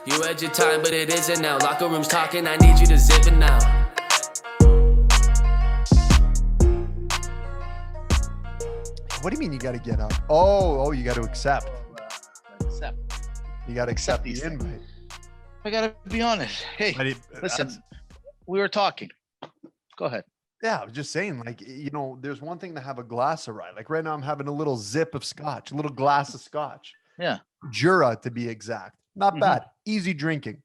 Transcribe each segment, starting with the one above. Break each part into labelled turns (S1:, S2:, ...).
S1: You had your time, but it isn't now. Locker rooms talking, I need you to zip it now.
S2: What do you mean you got to get up? Oh, you got to accept.
S3: Accept.
S2: You got to accept the
S3: these
S2: invite.
S3: I gotta be honest. Hey, listen, we were talking. Go ahead.
S2: Yeah, I was just saying, like, there's one thing to have a glass of rye. Like right now, I'm having a little zip of scotch, a little glass of scotch.
S3: Yeah.
S2: Jura, to be exact. Not bad. Easy drinking.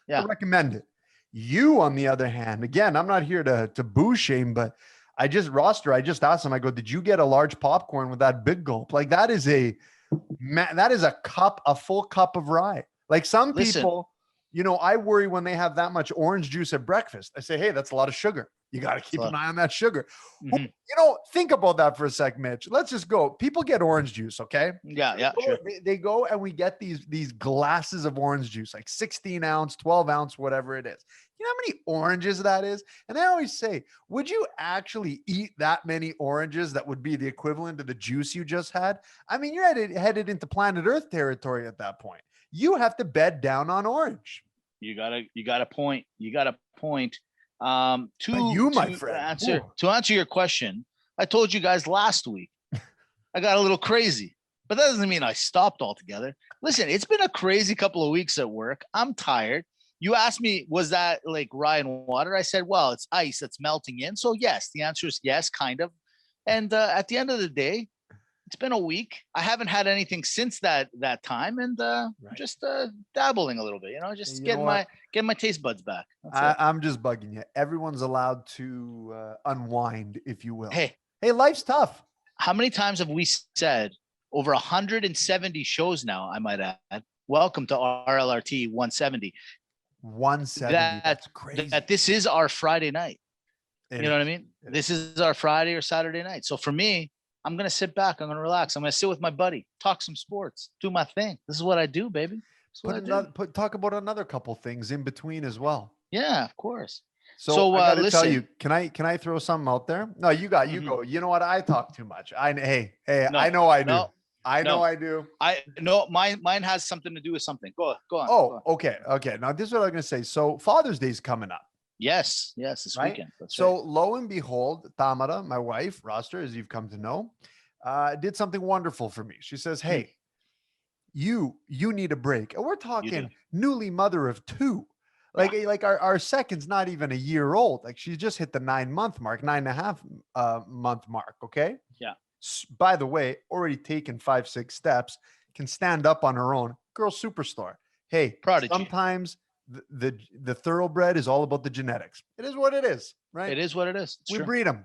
S3: Yeah.
S2: I recommend it. You, on the other hand, again, I'm not here to boo shame, but I just asked him, I go, did you get a large popcorn with that big gulp? Like that is a full cup of rye. Like some people, I worry when they have that much orange juice at breakfast. I say, hey, that's a lot of sugar. You got to keep an eye on that sugar. Think about that for a sec, Mitch. Let's just go. People get orange juice, okay?
S3: Yeah, sure.
S2: They go and we get these glasses of orange juice, like 16 ounce, 12 ounce, whatever it is. You know how many oranges that is? And I always say, would you actually eat that many oranges that would be the equivalent of the juice you just had? I mean, you're headed into planet Earth territory at that point. You have to bed down on orange.
S3: You got a point.
S2: My friend.
S3: To answer your question, I told you guys last week I got a little crazy, but that doesn't mean I stopped altogether. Listen, it's been a crazy couple of weeks at work. I'm tired. You asked me, was that like rye and water? I said, well, it's ice that's melting in. So yes, the answer is yes, kind of. And at the end of the day, it's been a week. I haven't had anything since that time, and just dabbling a little bit, just getting my taste buds back.
S2: I'm just bugging you. Everyone's allowed to unwind, if you will.
S3: Hey,
S2: life's tough.
S3: How many times have we said over 170 shows now? I might add. Welcome to RLRT 170.
S2: 170. That's crazy.
S3: That this is our Friday night. You know what I mean? This is our Friday or Saturday night. So for me, I'm going to sit back. I'm going to relax. I'm going to sit with my buddy, talk some sports, do my thing. This is what I do, baby.
S2: Talk about another couple things in between as well.
S3: Yeah, of course.
S2: So I got to tell you, can I throw something out there? No, you go. You know what? I talk too much. I know I do. I do.
S3: I know mine has something to do with something. Go on.
S2: Oh, okay. Now this is what I'm going to say. So Father's Day's coming up.
S3: This weekend. That's
S2: right. Lo and behold, Tamara, my wife, Roster, as you've come to know, did something wonderful for me. She says, hey, you need a break. And we're talking newly mother of two. Like our second's not even a year old. Like she just hit the 9-month mark, 9.5 month mark. Okay.
S3: Yeah.
S2: By the way, already taken 5-6 steps, can stand up on her own. Girl superstar. Hey,
S3: prodigy.
S2: Sometimes the thoroughbred is all about the genetics. It is what it is, right?
S3: It is what it is.
S2: We breed them.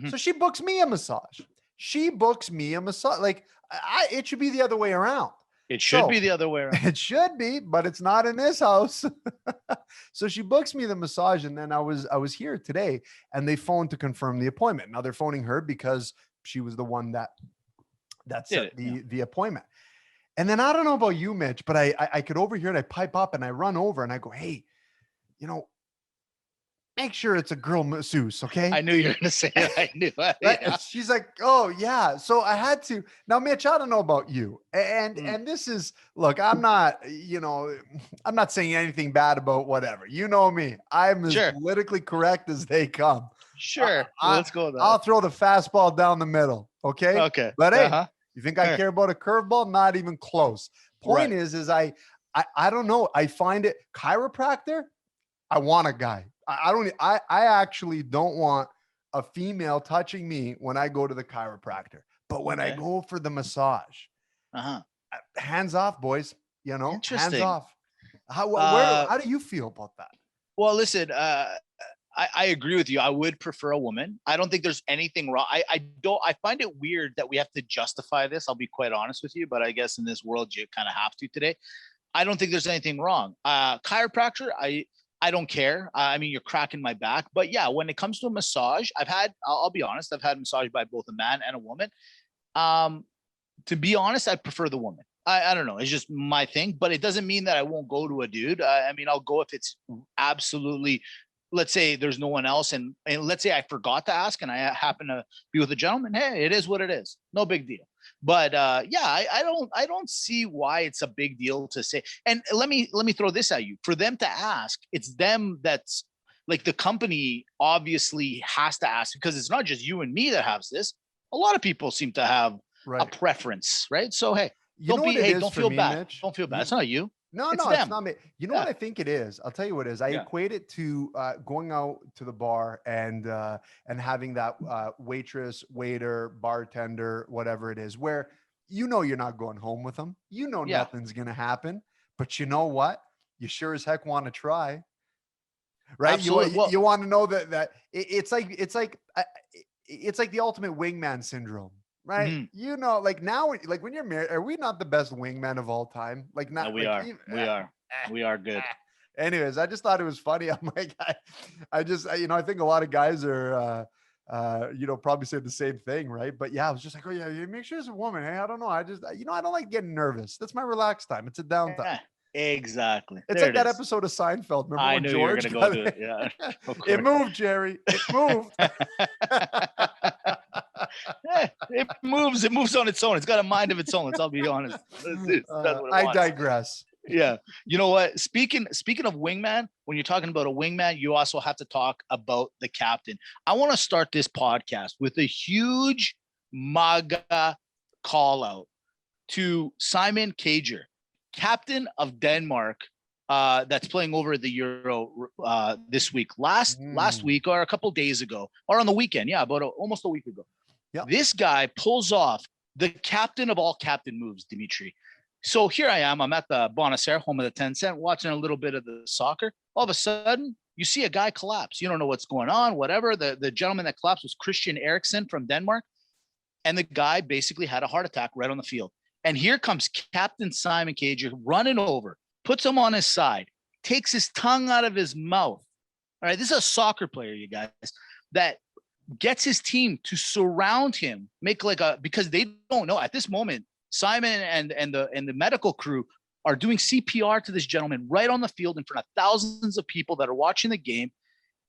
S2: So she books me a massage. Like it should be the other way around.
S3: It should be the other way around.
S2: It should be, but it's not in this house. So she books me the massage, and then I was here today, and they phoned to confirm the appointment. Now they're phoning her because she was the one that set the appointment. And then I don't know about you, Mitch, but I could overhear it. I pipe up and I run over and I go, hey, make sure it's a girl masseuse, okay?
S3: I knew you were going to say it. I knew.
S2: Yeah. She's like, oh, yeah. So I had to. Now, Mitch, I don't know about you. And this is, look, I'm not saying anything bad about whatever. You know me. I'm as politically correct as they come.
S3: Sure. Let's go with that.
S2: I'll throw the fastball down the middle, okay?
S3: Okay.
S2: But hey, you think I care about a curveball? Not even close. Point is I don't know. I find it chiropractor. I want a guy. I actually don't want a female touching me when I go to the chiropractor. But when I go for the massage, hands off, boys. Hands off. How do you feel about that?
S3: Well, listen, I agree with you. I would prefer a woman. I don't think there's anything wrong. I find it weird that we have to justify this. I'll be quite honest with you, but I guess in this world you kind of have to today. I don't think there's anything wrong. Chiropractor, I don't care. I mean, you're cracking my back, but yeah, when it comes to a massage, I'll be honest, I've had massage by both a man and a woman. To be honest, I prefer the woman. I don't know. It's just my thing, but it doesn't mean that I won't go to a dude. I mean, I'll go if it's absolutely, let's say there's no one else. And let's say I forgot to ask and I happen to be with a gentleman. Hey, it is what it is. No big deal. But yeah, I don't see why it's a big deal to say. And let me throw this at you. For them to ask, it's them that's like, the company obviously has to ask, because it's not just you and me that has this. A lot of people seem to have a preference, right? So hey, don't feel bad.
S2: Mitch?
S3: Don't feel bad. It's not you.
S2: No,
S3: it's
S2: no,
S3: them.
S2: it's not me. You know what I think it is? I'll tell you what it is. I equate it to going out to the bar and having that waitress, waiter, bartender, whatever it is, where you know you're not going home with them. You know nothing's gonna happen, but you know what? You sure as heck want to try, right?
S3: Absolutely.
S2: You want to know that it's like the ultimate wingman syndrome. Right.
S3: Mm-hmm.
S2: You know, like now, like when you're married, are we not the best wingman of all time? Like, not,
S3: no, we
S2: like,
S3: are. We are good.
S2: Anyways, I just thought it was funny. I'm like, I think a lot of guys are, probably say the same thing. Right. But yeah, I was just like, oh yeah, you make sure it's a woman. Hey, I don't know. I just, I don't like getting nervous. That's my relaxed time. It's a downtime.
S3: Exactly.
S2: It's like that episode of Seinfeld. Remember
S3: I
S2: when
S3: knew
S2: George
S3: you were going to go to it. Yeah.
S2: It moved, Jerry. It moved.
S3: It moves. It moves on its own. It's got a mind of its own. I'll be honest.
S2: I digress.
S3: Yeah. You know what? Speaking of wingman, when you're talking about a wingman, you also have to talk about the captain. I want to start this podcast with a huge Maga call out to Simon Kager, captain of Denmark, that's playing over the Euro this week. Last week, or a couple days ago, or on the weekend. Yeah, about almost a week ago. Yep. This guy pulls off the captain of all captain moves, Dimitri. So here I am. I'm at the Bonacere, home of the 10 cent, watching a little bit of the soccer. All of a sudden, you see a guy collapse. You don't know what's going on, whatever. The gentleman that collapsed was Christian Eriksen from Denmark. And the guy basically had a heart attack right on the field. And here comes Captain Simon Kager running over, puts him on his side, takes his tongue out of his mouth. All right, this is a soccer player, you guys, that gets his team to surround him, because they don't know at this moment. Simon and the medical crew are doing CPR to this gentleman right on the field in front of thousands of people that are watching the game.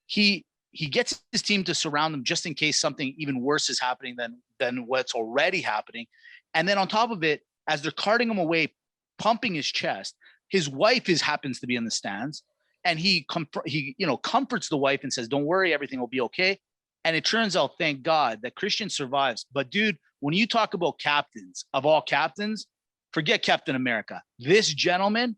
S3: He gets his team to surround them just in case something even worse is happening than what's already happening. And then on top of it, as they're carting him away, pumping his chest, his wife happens to be in the stands, and he comforts the wife and says, "Don't worry, everything will be okay." And it turns out, thank God, that Christian survives. But dude, when you talk about captains of all captains, forget Captain America. This gentleman,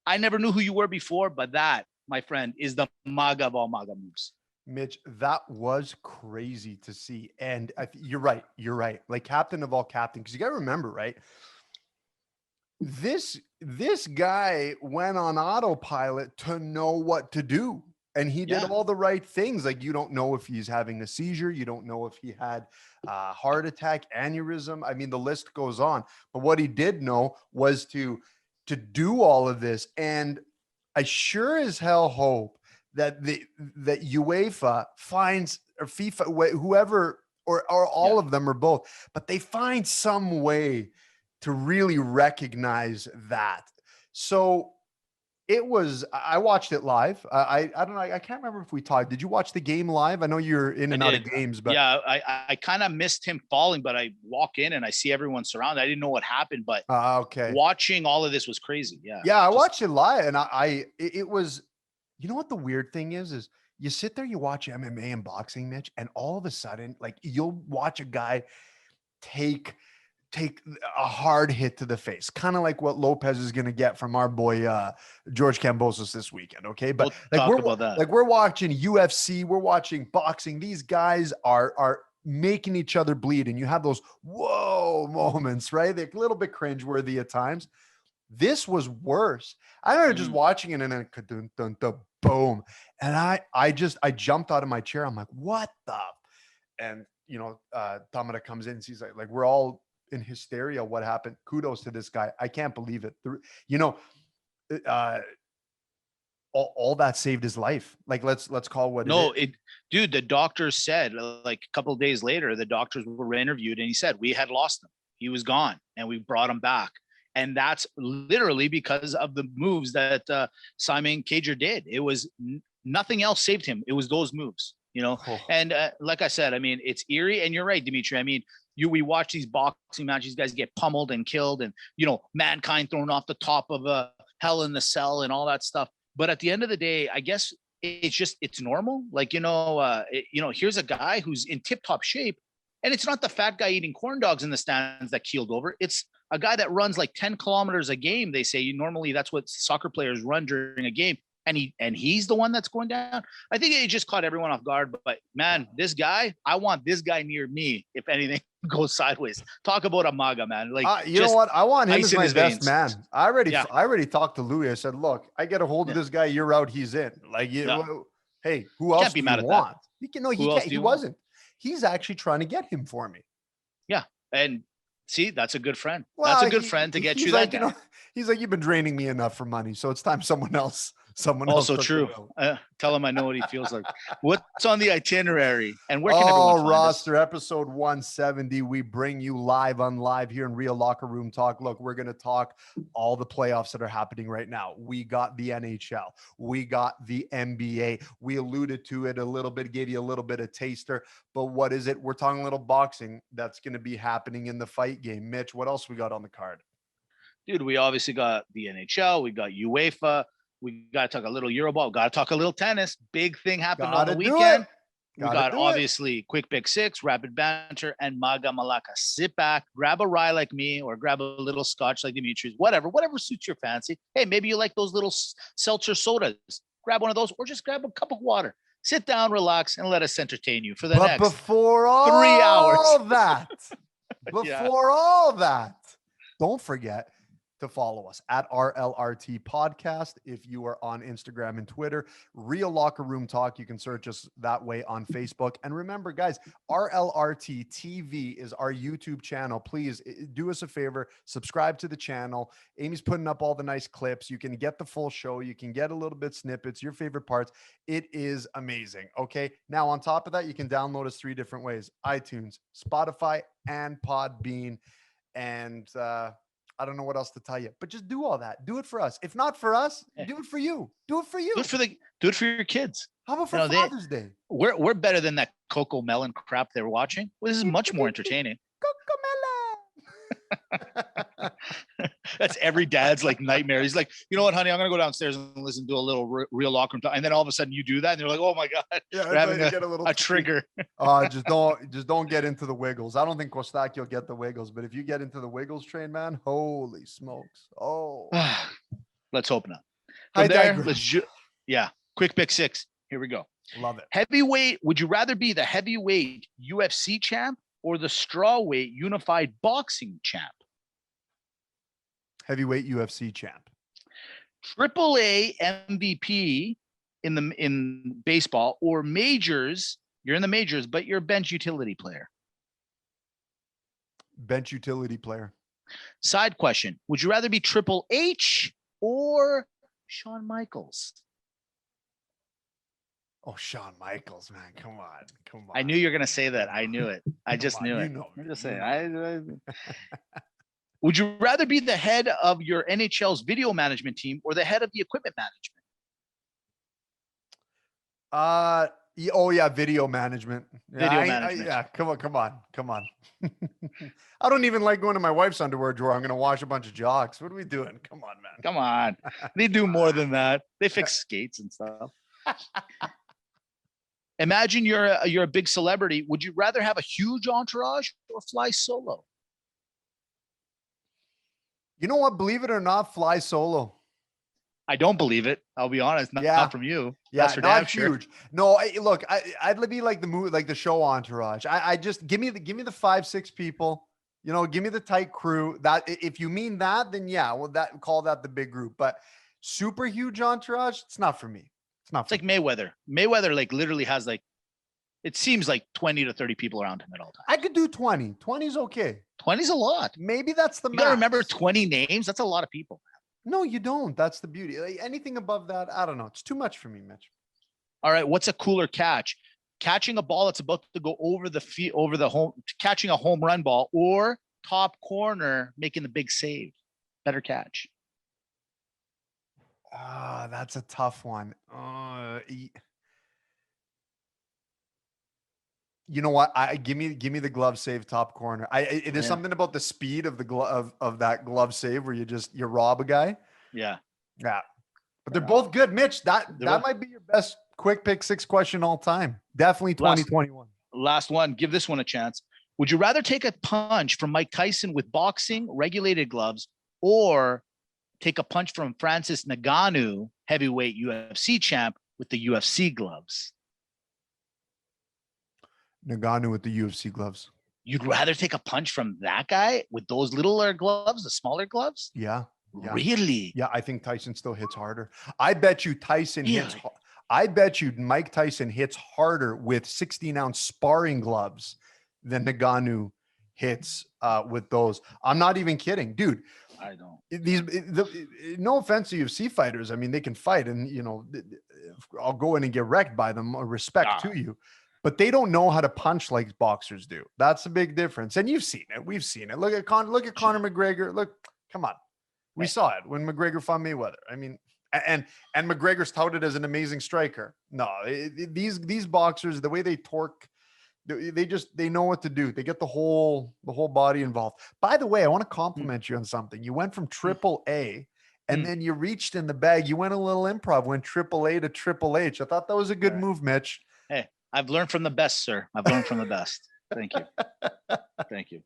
S3: I never knew who you were before, but that, my friend, is the Maga of all Maga moves.
S2: Mitch, that was crazy to see. And you're right. Like captain of all captains. Because you got to remember, right? This guy went on autopilot to know what to do. And he did all the right things. Like, you don't know if he's having a seizure. You don't know if he had a heart attack, aneurysm. I mean, the list goes on. But what he did know was to do all of this. And I sure as hell hope that that UEFA finds, or FIFA, whoever, or all of them, or both, but they find some way to really recognize that. So I watched it live. I don't know. I can't remember if we talked. Did you watch the game live? I know you're in and out of games, but
S3: yeah, I kind of missed him falling, but I walk in and I see everyone surrounded. I didn't know what happened, but
S2: okay.
S3: Watching all of this was crazy. Yeah.
S2: Yeah. I watched it live, and it was, you know what the weird thing is you sit there, you watch MMA and boxing, Mitch, and all of a sudden, like, you'll watch a guy take a hard hit to the face, kind of like what Lopez is going to get from our boy George Kambosos this weekend. Okay, but we're watching UFC, we're watching boxing. These guys are making each other bleed, and you have those whoa moments, right? They're a little bit cringeworthy at times. This was worse. I remember just watching it, and then boom, and I jumped out of my chair. I'm like, what the? And Tamara comes in and she's like, we're all in hysteria. What happened? Kudos to this guy. I can't believe it. All that saved his life. Like, let's call what.
S3: Dude, the doctors said, like, a couple of days later, the doctors were interviewed, and he said, we had lost him. He was gone, and we brought him back. And that's literally because of the moves that Simon Kager did. It was nothing else saved him. It was those moves, And like I said, I mean, it's eerie. And you're right, Dimitri. I mean, we watch these boxing matches, guys get pummeled and killed, and Mankind thrown off the top of a Hell in the Cell and all that stuff. But at the end of the day, I guess it's normal. Like, here's a guy who's in tip-top shape, and it's not the fat guy eating corn dogs in the stands that keeled over. It's a guy that runs like 10 kilometers a game. They say normally that's what soccer players run during a game. And he's the one that's going down. I think it just caught everyone off guard. But man, this guy, I want this guy near me if anything goes sideways. Talk about a Maga, man. Like,
S2: you know what? I want him as my best
S3: veins.
S2: man. I already talked to Louis. I said, look, I get a hold of this guy. You're out. He's in. Like, hey, who else do you want? He wasn't. He's actually trying to get him for me.
S3: Yeah, and see, that's a good friend. Well, that's a good friend to get you that guy.
S2: He's like, you've been draining me enough for money, so it's time someone else.
S3: Also true. Tell him I know what he feels like. What's on the itinerary, and where can everyone find
S2: roster us? Episode 170. We bring you live on live here in Real Locker Room Talk. Look, we're going to talk all the playoffs that are happening right now. We got the NHL. We got the NBA. We alluded to it a little bit, gave you a little bit of taster. But what is it? We're talking a little boxing that's going to be happening in the fight game. Mitch, what else we got on the card?
S3: Dude, we obviously got the NHL. We got UEFA. We got to talk a little Euroball. Got to talk a little tennis. Big thing happened on the weekend. We got obviously Quick Pick 6, Rapid Banter, and Maga Malaka. Sit back, grab a rye like me, or grab a little scotch like Dimitri's. Whatever suits your fancy. Hey, maybe you like those little seltzer sodas. Grab one of those, or just grab a cup of water. Sit down, relax, and let us entertain you for the next
S2: before
S3: 3 hours.
S2: All that, don't forget to follow us at RLRT Podcast. If you are on Instagram and Twitter, Real Locker Room Talk, you can search us that way on Facebook. And remember, guys, RLRT TV is our YouTube channel. Please do us a favor, subscribe to the channel. Amy's putting up all the nice clips. You can get the full show. You can get a little bit snippets, your favorite parts. It is amazing. Okay. Now, on top of that, you can download us 3 different ways: iTunes, Spotify, and Podbean. And, I don't know what else to tell you, but just do all that. Do it for us. If not for us, do it for you. Do it for you.
S3: Do it for your kids.
S2: How about for Father's Day?
S3: We're better than that Coco Melon crap they're watching. Well, this is much more entertaining.
S2: Coco Melon.
S3: That's every dad's like nightmare. He's like, you know what, honey, I'm gonna go downstairs and listen to a little Real Locker Room Talk. And then all of a sudden you do that, and you're like, oh my god, we're having a trigger.
S2: Just don't get into the Wiggles. I don't think Kostaki will get the Wiggles, but if you get into the Wiggles train, man, holy smokes! Oh,
S3: let's hope not. From there, Quick Pick 6. Here we go.
S2: Love it.
S3: Heavyweight. Would you rather be the heavyweight UFC champ or the strawweight unified boxing champ?
S2: Heavyweight UFC champ.
S3: AAA MVP in baseball, or majors. You're in the majors, but you're a bench utility player.
S2: Bench utility player.
S3: Side question: would you rather be Triple H or Shawn Michaels?
S2: Oh, Shawn Michaels, man. Come on.
S3: I knew you were going to say that. I knew it. I just knew it.
S2: I'm
S3: just saying. Would you rather be the head of your NHL's video management team or the head of the equipment management?
S2: Video management.
S3: Video management.
S2: Come on. I don't even like going to my wife's underwear drawer. I'm going to wash a bunch of jocks. What are we doing? Come on, man.
S3: Come on. They do more than that. They fix skates and stuff. Imagine you're a big celebrity. Would you rather have a huge entourage or fly solo?
S2: You know what? Believe it or not, fly solo.
S3: I don't believe it. I'll be honest. Not from you.
S2: Yeah,
S3: that's for
S2: not
S3: damn
S2: huge.
S3: Sure.
S2: No, look, I'd be like the movie, like the show entourage. I just give me the 5-6 people. You know, give me the tight crew. That if you mean that, then yeah, well, call that the big group. But super huge entourage, it's not for me.
S3: It's like Mayweather. Mayweather like literally has like, it seems like 20 to 30 people around him at all times.
S2: I could do 20. 20 is okay.
S3: 20 is a lot.
S2: Maybe that's the max.
S3: You gotta remember 20 names. That's a lot of people.
S2: No, you don't. That's the beauty. Like, anything above that, I don't know. It's too much for me, Mitch.
S3: All right. What's a cooler catch? Catching a ball that's about to go over the field, catching a home run ball, or top corner making the big save. Better catch.
S2: That's a tough one. You know what? Give me the glove save top corner. It is something about the speed of the glove of that glove save where you rob a guy.
S3: Yeah.
S2: Yeah. But they're both good, Mitch. That might be your best quick pick 6 question all time. Definitely 2021.
S3: Last one. Give this one a chance. Would you rather take a punch from Mike Tyson with boxing regulated gloves, or take a punch from Francis Ngannou, heavyweight UFC champ, with the UFC gloves?
S2: Ngannou with the UFC gloves.
S3: You'd rather take a punch from that guy with those littler gloves, the smaller gloves?
S2: Yeah.
S3: Really?
S2: Yeah, I think Tyson still hits harder. I bet you Mike Tyson hits harder with 16-ounce sparring gloves than Ngannou hits with those. I'm not even kidding, dude.
S3: I don't.
S2: No offense to UFC fighters. I mean, they can fight, and I'll go in and get wrecked by them. Respect to you, but they don't know how to punch like boxers do. That's a big difference. And you've seen it. We've seen it. Look at Conor McGregor. Look, come on. We saw it when McGregor fought Mayweather. I mean, and McGregor's touted as an amazing striker. No, these boxers, the way they torque, they know what to do. They get the whole body involved. By the way, I want to compliment you on something. You went from AAA and then you reached in the bag. You went a little improv, went AAA to Triple H. I thought that was a good move, Mitch.
S3: Hey, I've learned from the best, sir. I've learned from the best. Thank you. Thank you.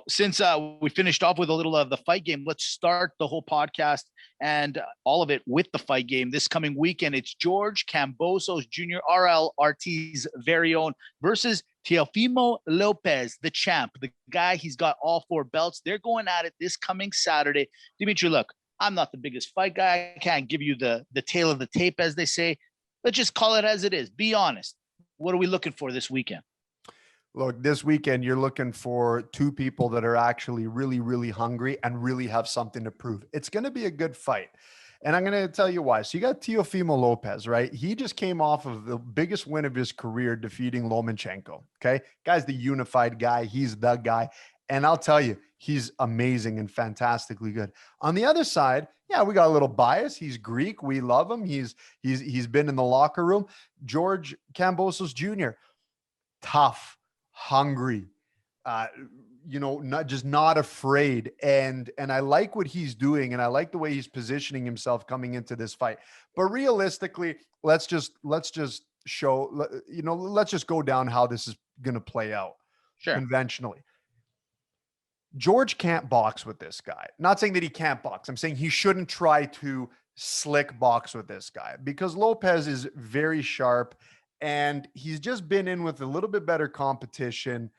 S3: Since we finished off with a little of the fight game, let's start the whole podcast and all of it with the fight game. This coming weekend, it's George Kambosos Jr., RLRT's very own, versus Teofimo Lopez, the champ, the guy. He's got all 4 belts. They're going at it this coming Saturday. Dimitri, look, I'm not the biggest fight guy. I can't give you the tail of the tape, as they say. Let's just call it as it is. Be honest. What are we looking for this weekend?
S2: Look, this weekend, you're looking for 2 people that are actually really, really hungry and really have something to prove. It's going to be a good fight. And I'm going to tell you why. So you got Teofimo Lopez, right? He just came off of the biggest win of his career, defeating Lomachenko. Okay. Guy's the unified guy. He's the guy. And I'll tell you, he's amazing and fantastically good. On the other side, yeah, we got a little bias. He's Greek. We love him. He's been in the locker room. George Kambosos Jr., tough, hungry, not afraid. And I like what he's doing. And I like the way he's positioning himself coming into this fight. But realistically, let's just go down how this is going to play out.
S3: Sure.
S2: Conventionally. George can't box with this guy. Not saying that he can't box. I'm saying he shouldn't try to slick box with this guy, because Lopez is very sharp. And he's just been in with a little bit better competition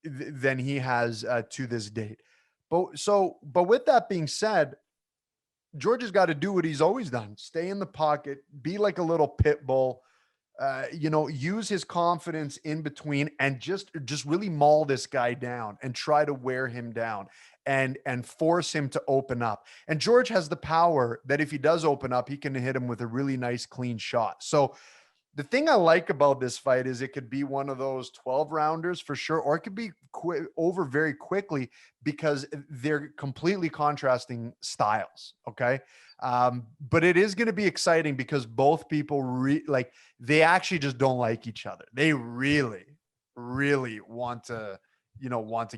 S2: than he has to this date. But with that being said, George has got to do what he's always done: stay in the pocket, be like a little pit bull, use his confidence in between, and just really maul this guy down and try to wear him down and force him to open up. And George has the power that if he does open up, he can hit him with a really nice, clean shot. So the thing I like about this fight is it could be one of those 12 rounders for sure, or it could be over very quickly, because they're completely contrasting styles. Okay. But it is going to be exciting because both people they actually just don't like each other. They really, really want to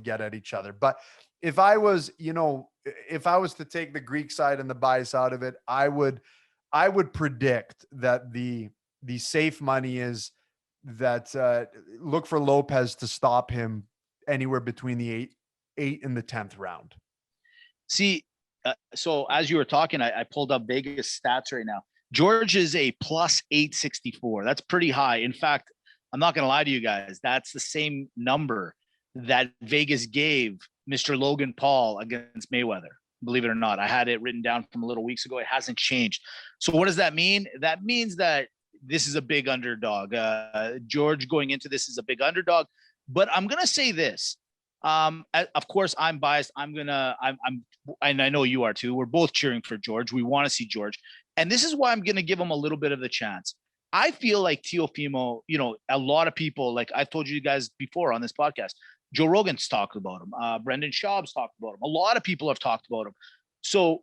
S2: get at each other. But if I was to take the Greek side and the bias out of it, I would predict that the safe money is that look for Lopez to stop him anywhere between the 8 and the 10th round.
S3: See, so as you were talking, I pulled up Vegas stats right now. George is a plus 864. That's pretty high. In fact, I'm not going to lie to you guys. That's the same number that Vegas gave Mr. Logan Paul against Mayweather. Believe it or not, I had it written down from a little weeks ago. It hasn't changed. So what does that mean? That means that this is a big underdog. George going into this is a big underdog. But I'm going to say this. Of course, I'm biased. And I know you are too. We're both cheering for George. We want to see George. And this is why I'm going to give him a little bit of the chance. I feel like Teofimo, a lot of people, like I've told you guys before on this podcast, Joe Rogan's talked about him. Brendan Schaub's talked about him. A lot of people have talked about him. So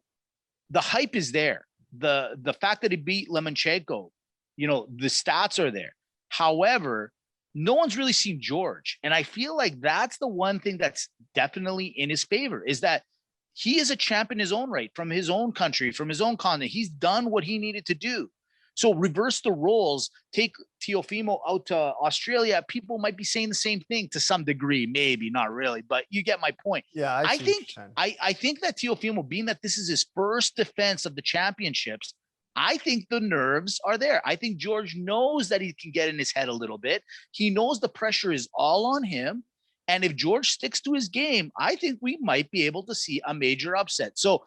S3: the hype is there. The fact that he beat Lomachenko, the stats are there. However, no one's really seen George. And I feel like that's the one thing that's definitely in his favor, is that he is a champ in his own right, from his own country, from his own continent. He's done what he needed to do. So reverse the roles, take Teofimo out to Australia. People might be saying the same thing to some degree, maybe not really, but you get my point.
S2: Yeah,
S3: I think that Teofimo, being that this is his first defense of the championships, I think the nerves are there. I think George knows that he can get in his head a little bit. He knows the pressure is all on him. And if George sticks to his game, I think we might be able to see a major upset. So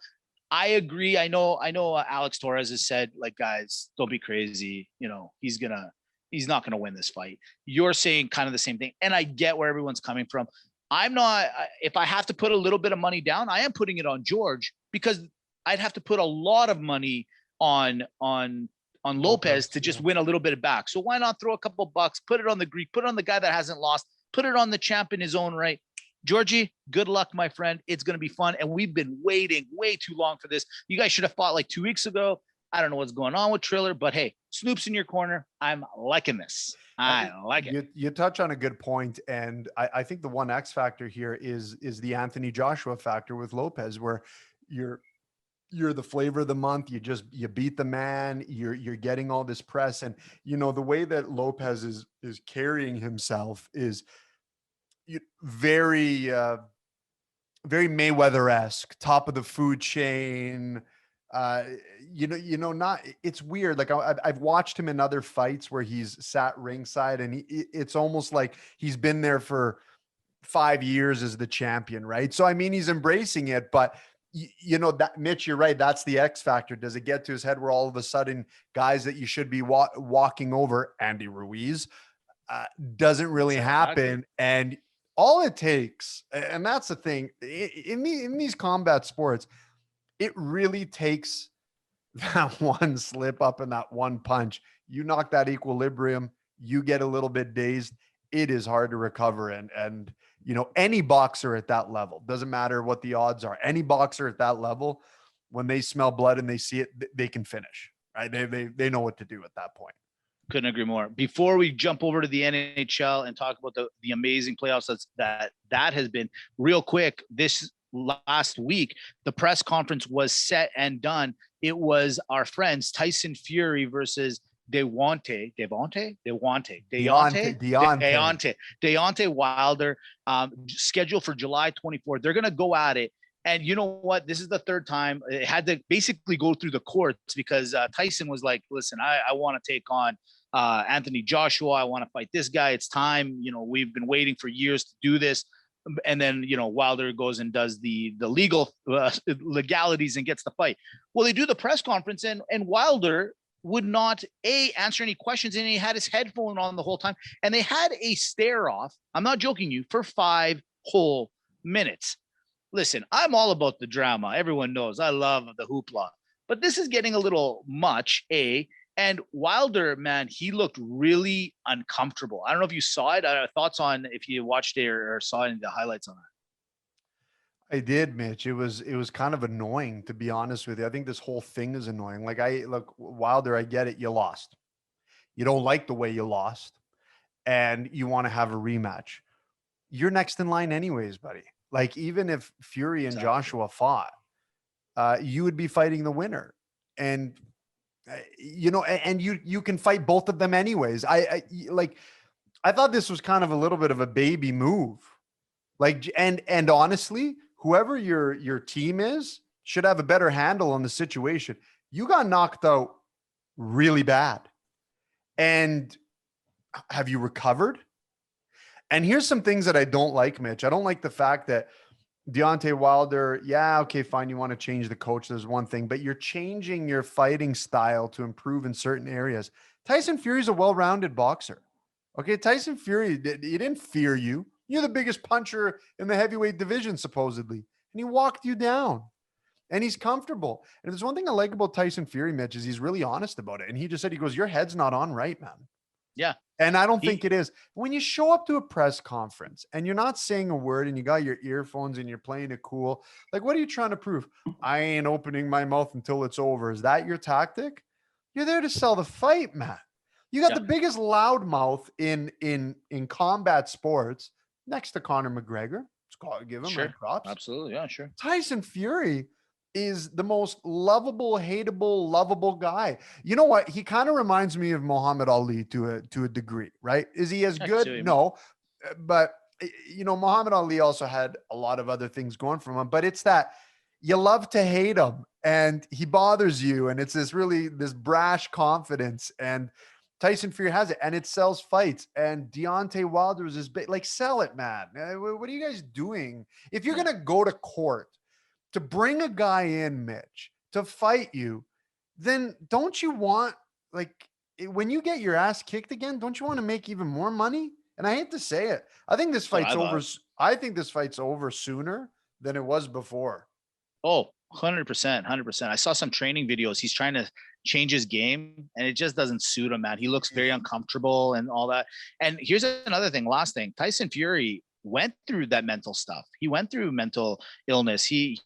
S3: I agree. I know Alex Torres has said, like, guys, don't be crazy. You know, he's not going to win this fight. You're saying kind of the same thing. And I get where everyone's coming from. I'm not, if I have to put a little bit of money down, I am putting it on George, because I'd have to put a lot of money on Lopez to just win a little bit back. So why not throw a couple bucks, put it on the Greek, put it on the guy that hasn't lost, put it on the champ in his own right. Georgie, good luck, my friend. It's going to be fun. And we've been waiting way too long for this. You guys should have fought like 2 weeks ago. I don't know what's going on with Triller, but hey, Snoop's in your corner. I'm liking this. I like it.
S2: You touch on a good point, and I think the one X factor here is the Anthony Joshua factor with Lopez, where you're the flavor of the month. You beat the man. You're getting all this press, and you know the way that Lopez is carrying himself is very very Mayweather-esque, top of the food chain. Not, it's weird. Like I've watched him in other fights where he's sat ringside, and it's almost like he's been there for 5 years as the champion, right? So I mean, he's embracing it, but that, Mitch, you're right. That's the X factor. Does it get to his head where all of a sudden guys that you should be walking over, Andy Ruiz, doesn't really happen? And all it takes, and that's the thing in these combat sports, it really takes that one slip up and that one punch. You knock that equilibrium, you get a little bit dazed. It is hard to recover. And any boxer at that level, doesn't matter what the odds are, any boxer at that level, when they smell blood and they see it, they can finish, right? They know what to do at that point.
S3: Couldn't agree more. Before we jump over to the NHL and talk about the amazing playoffs that has been, real quick, this last week, the press conference was set and done. It was our friends Tyson Fury versus Deontay Wilder, scheduled for July 24th. They're going to go at it. And you know what? This is the third time. It had to basically go through the courts because Tyson was like, listen, I want to take on Anthony Joshua. I want to fight this guy. It's time. We've been waiting for years to do this. And then, Wilder goes and does the legal legalities and gets the fight. Well, they do the press conference and Wilder would not answer any questions, and he had his headphone on the whole time. And they had a stare off. I'm not joking you, for 5 whole minutes. Listen, I'm all about the drama. Everyone knows I love the hoopla, but this is getting a little much. And Wilder, man, he looked really uncomfortable. I don't know if you saw it. Thoughts on if you watched it or saw any of the highlights on it?
S2: I did, Mitch. It was kind of annoying, to be honest with you. I think this whole thing is annoying. Like, Wilder, I get it. You lost. You don't like the way you lost, and you want to have a rematch. You're next in line anyways, buddy. Like, even if Fury and Joshua fought, you would be fighting the winner. And and you can fight both of them anyways. I thought this was kind of a little bit of a baby move. Like, and honestly, whoever your team is should have a better handle on the situation. You got knocked out really bad. And have you recovered? And here's some things that I don't like, Mitch. I don't like the fact that Deontay Wilder, yeah, okay, fine. You want to change the coach. There's one thing, but you're changing your fighting style to improve in certain areas. Tyson Fury's a well-rounded boxer. Okay, Tyson Fury, he didn't fear you. You're the biggest puncher in the heavyweight division, supposedly. And he walked you down. And he's comfortable. And there's one thing I like about Tyson Fury, Mitch, is he's really honest about it. And he just said, he goes, your head's not on right, man.
S3: Yeah.
S2: And I don't think it is. When you show up to a press conference and you're not saying a word and you got your earphones and you're playing it cool, like, what are you trying to prove? I ain't opening my mouth until it's over. Is that your tactic? You're there to sell the fight, man. You got the biggest loudmouth in combat sports next to Conor McGregor. Give him my props.
S3: Absolutely. Yeah, sure.
S2: Tyson Fury is the most lovable, hateable, lovable guy. You know what? He kind of reminds me of Muhammad Ali to a degree, right? Is he as good? No. But you know, Muhammad Ali also had a lot of other things going for him, but it's that you love to hate him and he bothers you. And it's this brash confidence. And Tyson Fury has it and it sells fights. And Deontay Wilder is his big, like, sell it, man. What are you guys doing? If you're going to go to court to bring a guy in, Mitch, to fight you, then don't you want, like, when you get your ass kicked again, don't you want to make even more money? And I hate to say it. I think this fight's over. I think this fight's over sooner than it was before.
S3: Oh, 100%, 100%. I saw some training videos. He's trying to change his game and it just doesn't suit him, man. He looks very uncomfortable and all that. And here's another thing, last thing. Tyson Fury went through that mental stuff. He went through mental illness. He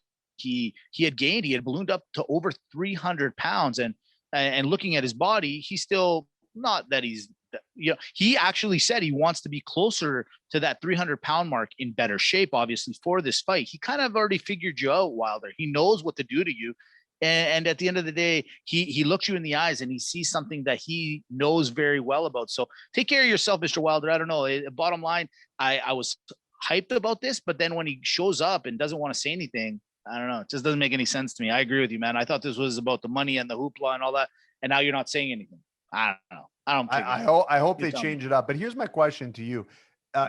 S3: had gained, he had ballooned up to over 300 pounds. And looking at his body, he's still not that he's, you know, he actually said he wants to be closer to that 300-pound mark in better shape, obviously, for this fight. He kind of already figured you out, Wilder. He knows what to do to you. And at the end of the day, he looks you in the eyes and he sees something that he knows very well about. So take care of yourself, Mr. Wilder. I don't know. Bottom line, I was hyped about this, but then when he shows up and doesn't want to say anything, I don't know. It just doesn't make any sense to me. I agree with you, man. I thought this was about the money and the hoopla and all that. And now you're not saying anything. I don't know.
S2: I hope they change it up. But here's my question to you.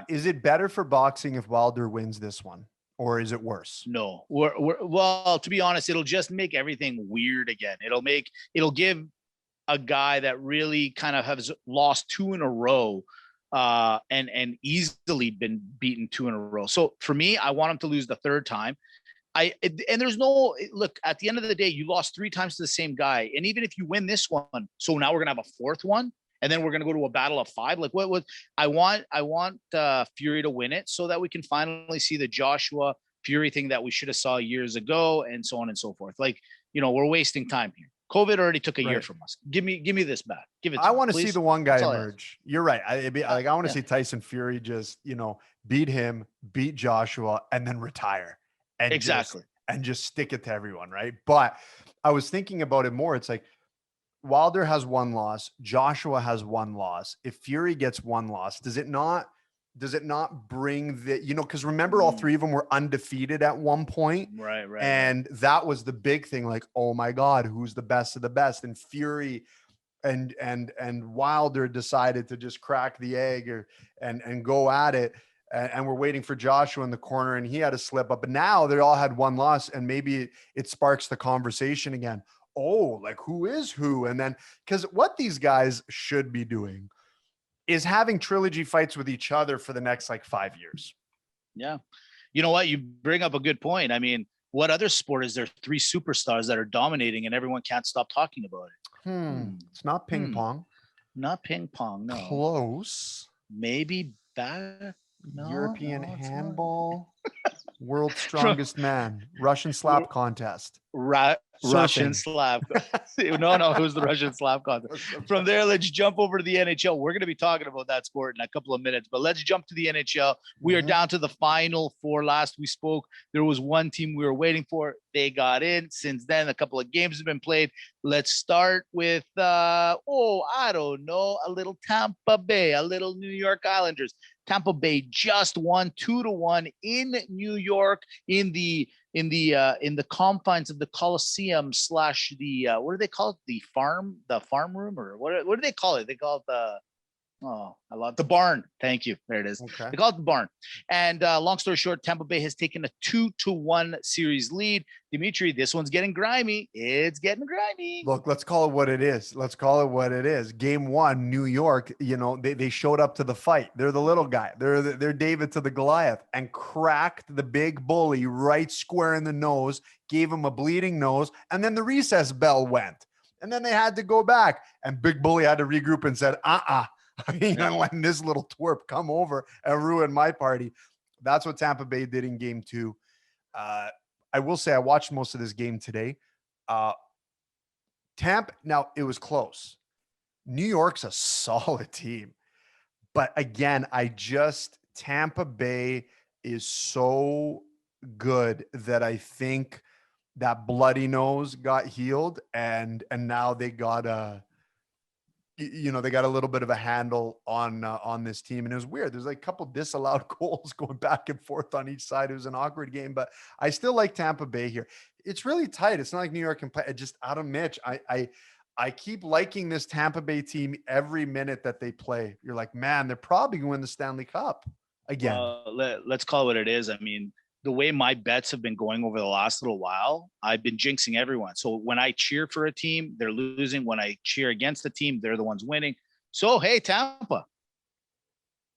S2: Is it better for boxing if Wilder wins this one? Or is it worse?
S3: No. Well, to be honest, it'll just make everything weird again. It'll give a guy that really kind of has lost 2 in a row and easily been beaten 2 in a row. So for me, I want him to lose the 3rd time. And there's no look, at the end of the day, you lost 3 times to the same guy. And even if you win this one, so now we're going to have a 4th one. And then we're going to go to a battle of 5. Like what I want Fury to win it so that we can finally see the Joshua Fury thing that we should have saw years ago and so on and so forth. Like, you know, we're wasting time here. COVID already took a year from us. Give me this back. Give it to me.
S2: I want to see the one guy emerge. You're right. I want to see Tyson Fury just, you know, beat Joshua and then retire. And just stick it to everyone. Right. But I was thinking about it more. It's like, Wilder has 1 loss. Joshua has 1 loss. If Fury gets 1 loss, does it not bring the, you know, because remember all 3 of them were undefeated at one point.
S3: Right.
S2: And that was the big thing. Like, oh my God, who's the best of the best? And Fury and Wilder decided to just crack the egg and go at it. And we're waiting for Joshua in the corner and he had a slip up. But now they all had 1 loss and maybe it sparks the conversation again. Oh, like who is who? And then, because what these guys should be doing is having trilogy fights with each other for the next like 5 years.
S3: Yeah. You know what? You bring up a good point. I mean, what other sport is there 3 superstars that are dominating and everyone can't stop talking about it?
S2: It's not ping pong.
S3: Not ping pong. No.
S2: Close.
S3: Maybe that. No,
S2: European handball. World's strongest man. Russian slap contest.
S3: Russian slap. No, it was the Russian slap contest. From there, let's jump over to the NHL. We're going to be talking about that sport in a couple of minutes, but let's jump to the NHL. We are down to the final 4. Last we spoke, there was 1 team we were waiting for. They got in. Since then, a couple of games have been played. Let's start with, I don't know, a little Tampa Bay, a little New York Islanders. Tampa Bay just won 2-1 in New York in the confines of the Coliseum / the what do they call it? The farm room, or what do they call it? They call it the barn. Thank you. There it is. Okay. They call it the barn. And long story short, Tampa Bay has taken a 2-1 series lead. Dimitri, this one's getting grimy. It's getting grimy.
S2: Look, let's call it what it is. Game 1, New York, you know, they showed up to the fight. They're the little guy. They're David to the Goliath and cracked the big bully right square in the nose, gave him a bleeding nose, and then the recess bell went. And then they had to go back, and Big Bully had to regroup and said, I ain't gonna let this little twerp come over and ruin my party. That's what Tampa Bay did in game 2. I will say I watched most of this game today. Now it was close. New York's a solid team. But again, Tampa Bay is so good that I think that bloody nose got healed, and now they got they got a little bit of a handle on this team. And it was weird. There's like a couple disallowed goals going back and forth on each side. It was an awkward game, but I still like Tampa Bay here. It's really tight. It's not like New York can play. Just Adam Mitch. I keep liking this Tampa Bay team every minute that they play. You're like, man, they're probably going to win the Stanley Cup again.
S3: Let's call it what it is. I mean, the way my bets have been going over the last little while, I've been jinxing everyone. So when I cheer for a team, they're losing. When I cheer against the team, they're the ones winning. So, hey, Tampa,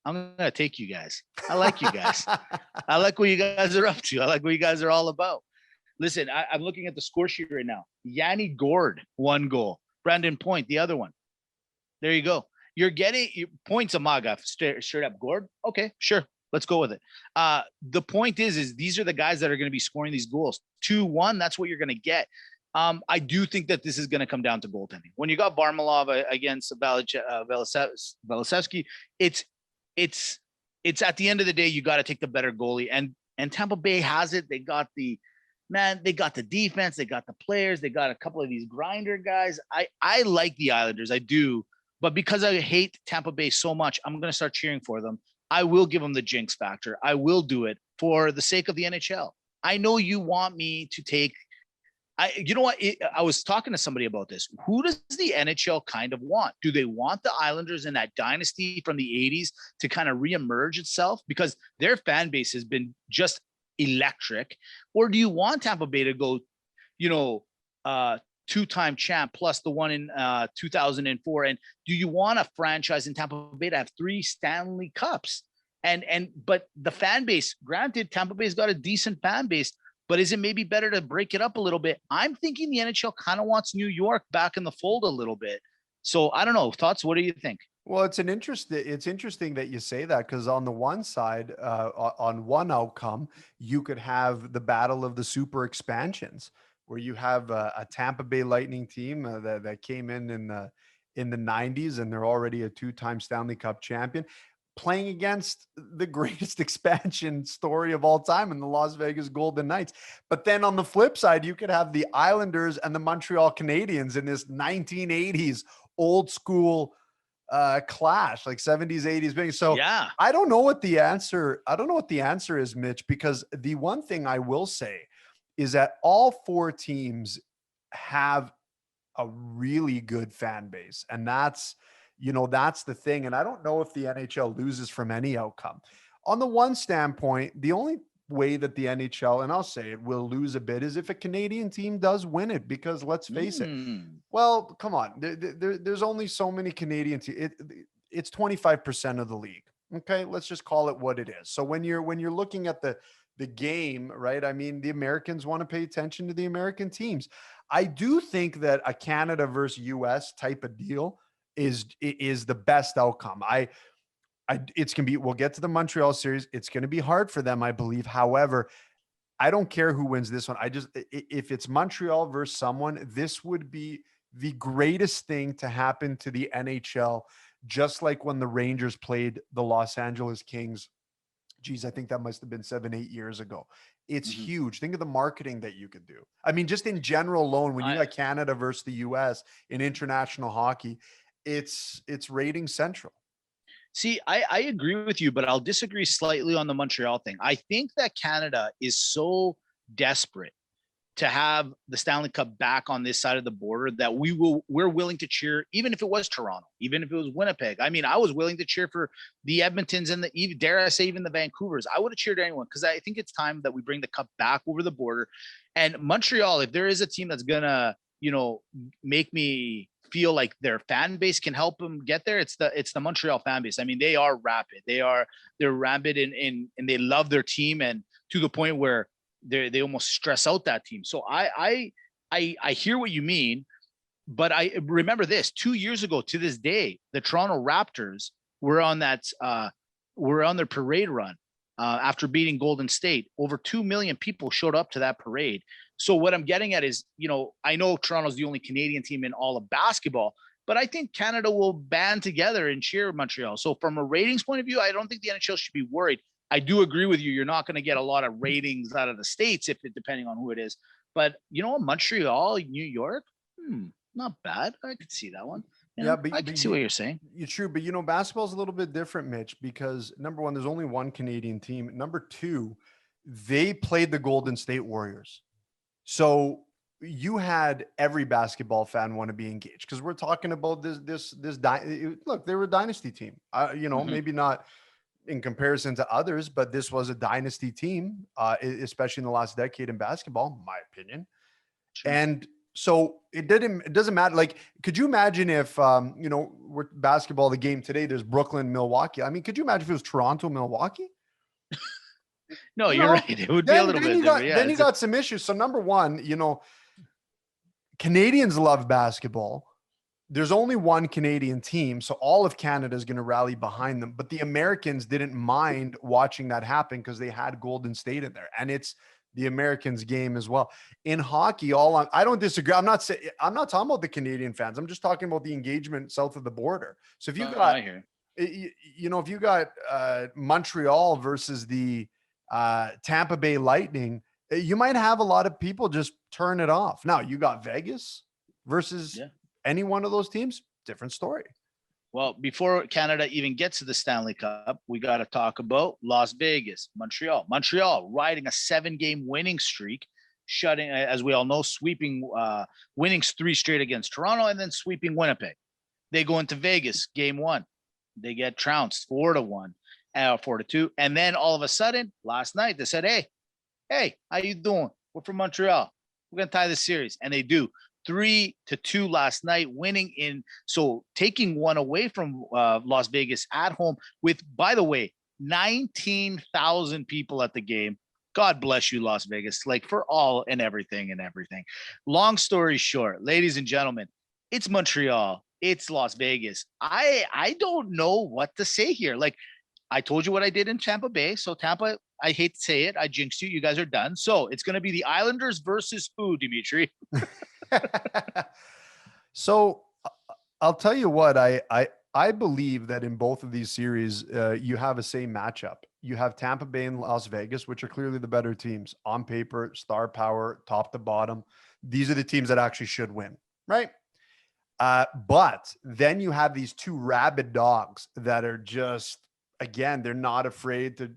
S3: I'm going to take you guys. I like you guys. I like what you guys are up to. I like what you guys are all about. Listen, I'm looking at the score sheet right now. Yanni Gord, 1 goal. Brandon Point, the other one. There you go. You're getting points of Maga, straight up Gord. Okay, sure. Let's go with it. The point is these are the guys that are going to be scoring these goals. 2-1, that's what you're going to get. I do think that this is going to come down to goaltending. When you got Varlamov against Velisevsky, it's at the end of the day, you got to take the better goalie. And Tampa Bay has it. They got the defense, they got the players, they got a couple of these grinder guys. I like the Islanders, I do. But because I hate Tampa Bay so much, I'm going to start cheering for them. I will give them the jinx factor. I will do it for the sake of the NHL. I know you want me to take you know what? I was talking to somebody about this. Who does the NHL kind of want? Do they want the Islanders in that dynasty from the 80s to kind of reemerge itself? Because their fan base has been just electric. Or do you want Tampa Bay to go, two-time champ plus the one in 2004? And do you want a franchise in Tampa Bay to have 3 Stanley Cups? But the fan base, granted, Tampa Bay's got a decent fan base, but is it maybe better to break it up a little bit? I'm thinking the NHL kind of wants New York back in the fold a little bit. So I don't know. Thoughts? What do you think?
S2: Well, it's interesting that you say that, because on the one side, on one outcome, you could have the battle of the super expansions, where you have a Tampa Bay Lightning team that came in the 90s, and they're already a 2-time Stanley Cup champion, playing against the greatest expansion story of all time in the Las Vegas Golden Knights. But then on the flip side, you could have the Islanders and the Montreal Canadiens in this 1980s old school clash, like 70s, 80s being. So
S3: yeah,
S2: I don't know what the answer is, Mitch, because the one thing I will say is that all 4 teams have a really good fan base, and that's the thing. And I don't know if the NHL loses from any outcome. On the one standpoint, the only way that the NHL, and I'll say it, will lose a bit is if a Canadian team does win it, because let's face it. Well, come on. There's only so many Canadian teams. It's 25% of the league. Okay. Let's just call it what it is. So when you're looking at the game, right? I mean, the Americans want to pay attention to the American teams. I do think that a Canada versus US type of deal is the best outcome. We'll get to the Montreal series. It's going to be hard for them, I believe. However, I don't care who wins this one. If it's Montreal versus someone, this would be the greatest thing to happen to the NHL, just like when the Rangers played the Los Angeles Kings. Geez, I think that must have been 7-8 years ago. It's huge. Think of the marketing that you could do. I mean, just in general alone, when you got Canada versus the US in international hockey, it's rating central.
S3: See, I agree with you, but I'll disagree slightly on the Montreal thing. I think that Canada is so desperate to have the Stanley Cup back on this side of the border that we're willing to cheer, even if it was Toronto, even if it was Winnipeg. I mean, I was willing to cheer for the Edmontons and dare I say, even the Vancouvers. I would have cheered anyone, because I think it's time that we bring the cup back over the border. And Montreal, if there is a team that's gonna, make me feel like their fan base can help them get there, it's the Montreal fan base. I mean, they are rapid. They're rapid and they love their team, and to the point where they almost stress out that team. So I hear what you mean, but I remember this 2 years ago to this day, the Toronto Raptors were on their parade run after beating Golden State. Over 2 million people showed up to that parade. So what I'm getting at is, I know Toronto's the only Canadian team in all of basketball, but I think Canada will band together and cheer Montreal. So from a ratings point of view, I don't think the NHL should be worried. I do agree with you. You're not going to get a lot of ratings out of the States depending on who it is. But Montreal, New York, not bad. I could see that one. But I can see what you're saying.
S2: You're true, but basketball's a little bit different, Mitch, because number one, there's only one Canadian team. Number two, they played the Golden State Warriors. So you had every basketball fan want to be engaged because we're talking about this. Look, they were a dynasty team. Maybe not in comparison to others, but this was a dynasty team, especially in the last decade in basketball, in my opinion. Sure. And so it doesn't matter. Like, could you imagine if, we're basketball, the game today, there's Brooklyn, Milwaukee. I mean, could you imagine if it was Toronto, Milwaukee?
S3: No, you're right. It would be a little bit different.
S2: Then you got some issues. So number one, Canadians love basketball. There's only one Canadian team, so all of Canada is going to rally behind them. But the Americans didn't mind watching that happen because they had Golden State in there, and it's the Americans' game as well. In hockey, I don't disagree. I'm not talking about the Canadian fans. I'm just talking about the engagement south of the border. So if you got, if you got Montreal versus the Tampa Bay Lightning, you might have a lot of people just turn it off. Now you got Vegas versus any one of those teams, different story.
S3: Well, before Canada even gets to the Stanley Cup, we got to talk about Las Vegas, Montreal. Montreal riding a 7-game winning streak, shutting, as we all know, sweeping, winning 3 straight against Toronto and then sweeping Winnipeg. They go into Vegas, game 1. They get trounced 4-1, 4-2. And then all of a sudden, last night, they said, hey, how you doing? We're from Montreal. We're going to tie the series. And they do. 3-2 last night, taking one away from Las Vegas at home with, by the way, 19,000 people at the game. God bless you, Las Vegas, for all and everything. Long story short, ladies and gentlemen, it's Montreal. It's Las Vegas. I don't know what to say here. I told you what I did in Tampa Bay. So Tampa, I hate to say it, I jinxed you. You guys are done. So it's going to be the Islanders versus who, Dimitri?
S2: So I'll tell you what, I believe that in both of these series, you have a same matchup. You have Tampa Bay and Las Vegas, which are clearly the better teams on paper, star power, top to bottom. These are the teams that actually should win, right? But then you have these 2 rabid dogs that are just, again, they're not afraid to,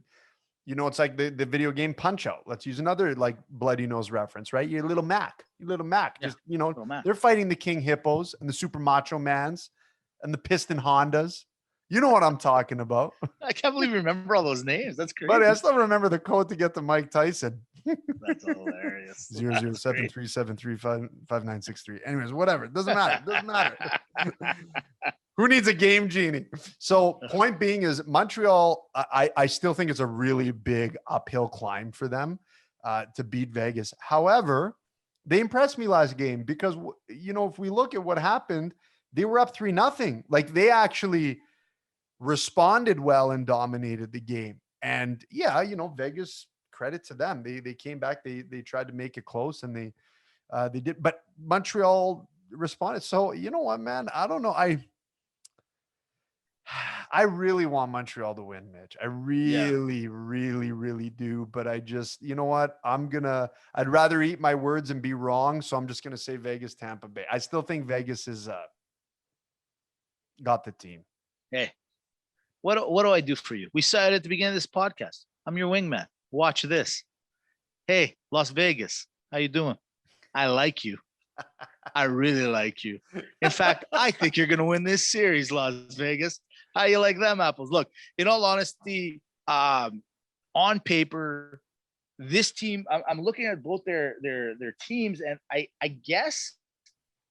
S2: it's like the video game Punch Out. Let's use another bloody nose reference, right? Your little Mac, just, they're fighting the King Hippos and the Super Macho Mans and the Piston Hondas. You know what I'm talking about.
S3: I can't believe you remember all those names. That's crazy.
S2: But I still remember the code to get to Mike Tyson.
S3: That's hilarious.
S2: 00737355963. Anyways, whatever. It doesn't matter. Who needs a game genie? So point being is Montreal, I still think it's a really big uphill climb for them to beat Vegas. However, they impressed me last game because, if we look at what happened, they were up 3-0. They actually responded well and dominated the game. And Vegas, credit to them. They came back, they tried to make it close and they did, but Montreal responded. So, you know what, man, I don't know. I really want Montreal to win, Mitch. I really, really, really do. But I just, you know what? I'd rather eat my words and be wrong. So I'm just going to say Vegas, Tampa Bay. I still think Vegas is got the team.
S3: Hey, what do I do for you? We said it at the beginning of this podcast. I'm your wingman. Watch this. Hey, Las Vegas, how you doing? I like you. I really like you. In fact, I think you're going to win this series, Las Vegas. How you like them apples? Look, in all honesty, on paper, this team, I'm looking at both their teams, and I guess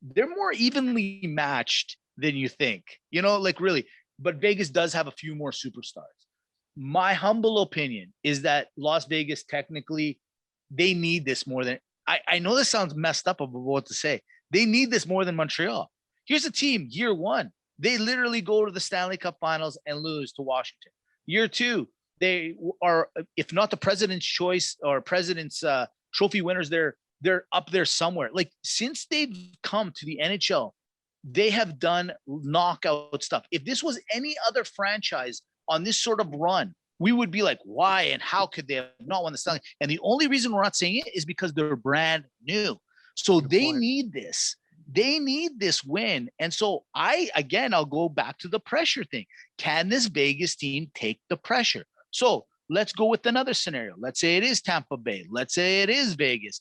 S3: they're more evenly matched than you think. Really. But Vegas does have a few more superstars. My humble opinion is that Las Vegas, technically, they need this more than I know this sounds messed up of what to say. They need this more than Montreal. Here's a team, year 1. They literally go to the Stanley Cup Finals and lose to Washington. Year 2, they are, if not the President's Choice or President's Trophy winners, they're up there somewhere. Since they've come to the NHL, they have done knockout stuff. If this was any other franchise on this sort of run, we would be like, why and how could they have not won the Stanley? And the only reason we're not saying it is because they're brand new. So they need this. They need this win. And so I'll go back to the pressure thing. Can this Vegas team take the pressure? So let's go with another scenario. Let's say it is Tampa Bay. Let's say it is Vegas.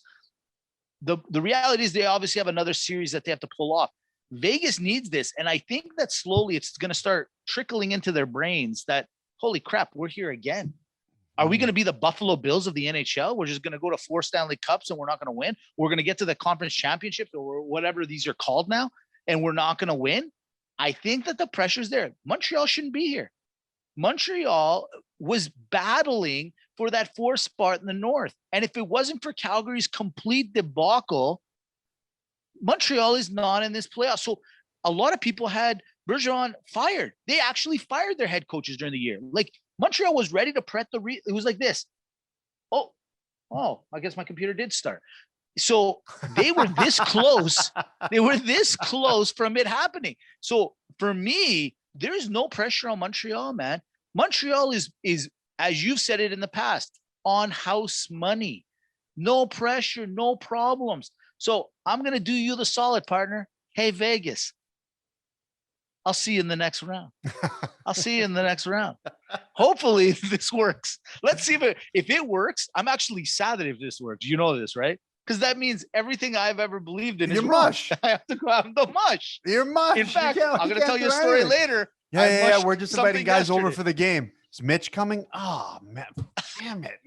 S3: The reality is they obviously have another series that they have to pull off. Vegas needs this. And I think that slowly it's going to start trickling into their brains that, holy crap, we're here again. Are we going to be the Buffalo Bills of the NHL? We're just going to go to 4 Stanley Cups and we're not going to win. We're going to get to the conference championships or whatever these are called now, and we're not going to win. I think that the pressure's there. Montreal shouldn't be here. Montreal was battling for that 4th spot in the North. And if it wasn't for Calgary's complete debacle, Montreal is not in this playoff. So a lot of people had Bergeron fired. They actually fired their head coaches during the year. Like, Montreal was ready to it was like this. Oh, I guess my computer did start. So they were this close. They were this close from it happening. So for me, there is no pressure on Montreal, man. Montreal is, as you've said it in the past, on house money. No pressure, no problems. So I'm going to do you the solid, partner. Hey, Vegas, I'll see you in the next round. I'll see you in the next round. Hopefully this works. Let's see if it works. I'm actually sad that if this works. You know this, right? Because that means everything I've ever believed in is mush. I have to go out the mush.
S2: You're mush.
S3: In fact, I'm going to tell you a story later.
S2: Yeah. We're just inviting guys over for the game. Is Mitch coming? Oh, man. Damn it.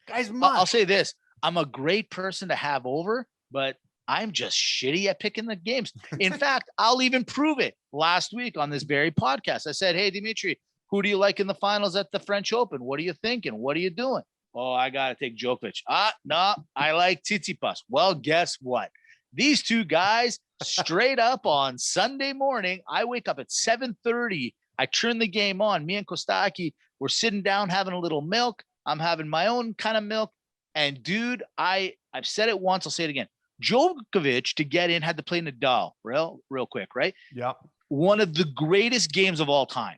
S2: Guys, mush.
S3: I'll say this. I'm a great person to have over, but I'm just shitty at picking the games. In fact, I'll even prove it. Last week on this very podcast, I said, hey, Dimitri, who do you like in the finals at the French Open? What are you thinking? What are you doing? Oh, I got to take Djokovic. No, I like Tsitsipas. Well, guess what? These two guys straight up on Sunday morning, I wake up at 7:30. I turn the game on. Me and Kostaki, we're sitting down having a little milk. I'm having my own kind of milk. And dude, I've said it once. I'll say it again. Djokovic to get in had to play Nadal real quick, right?
S2: Yeah.
S3: One of the greatest games of all time,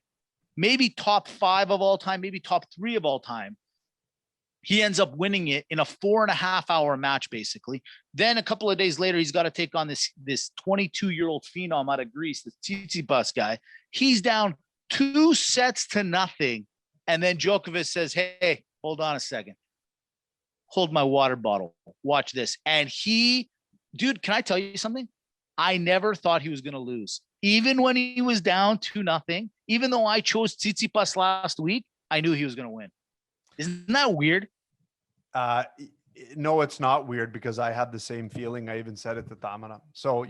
S3: maybe top 5 of all time, maybe top 3 of all time. He ends up winning it in a 4.5-hour match, basically. Then a couple of days later, he's got to take on this 22-year-old phenom out of Greece, this Tsitsipas guy. He's down 2-0. And then Djokovic says, hey, hold on a second. Hold my water bottle. Watch this. And dude, can I tell you something? I never thought he was going to lose. Even when he was down 2-0, even though I chose Tsitsipas last week, I knew he was going to win. Isn't that weird?
S2: No, it's not weird because I had the same feeling. I even said it to Tamara. So,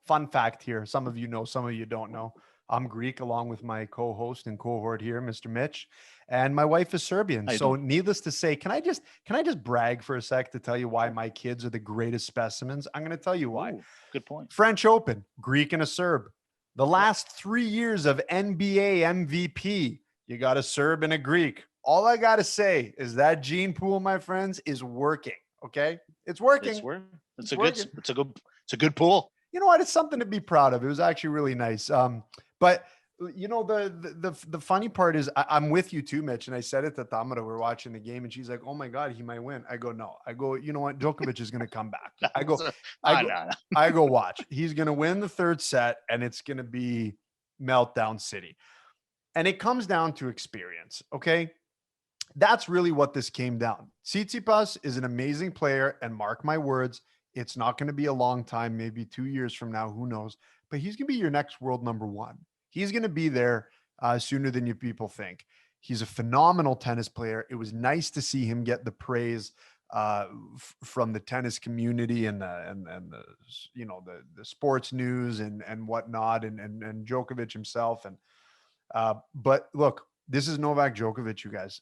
S2: fun fact here. Some of you know, some of you don't know. I'm Greek along with my co-host and cohort here, Mr. Mitch, and my wife is Serbian. So needless to say, can I just brag for a sec to tell you why my kids are the greatest specimens? I'm going to tell you why.
S3: Ooh, good point.
S2: French Open, Greek and a Serb. The last 3 years of NBA MVP, you got a Serb and a Greek. All I got to say is that gene pool, my friends, is working. Okay. It's working.
S3: It's a good pool.
S2: You know what? It's something to be proud of. It was actually really nice. But the funny part is I'm with you too, Mitch. And I said it to Tamara. We're watching the game and she's like, oh my God, he might win. I go, no. I go, you know what? Djokovic is going to come back. I go watch. He's going to win the 3rd set and it's going to be meltdown city. And it comes down to experience. Okay. That's really what this came down. Tsitsipas is an amazing player. And mark my words, it's not going to be a long time, maybe 2 years from now, who knows, but he's going to be your next world number 1. He's going to be there sooner than you people think. He's a phenomenal tennis player. It was nice to see him get the praise from the tennis community and the sports news and whatnot and Djokovic himself. But look, this is Novak Djokovic, you guys.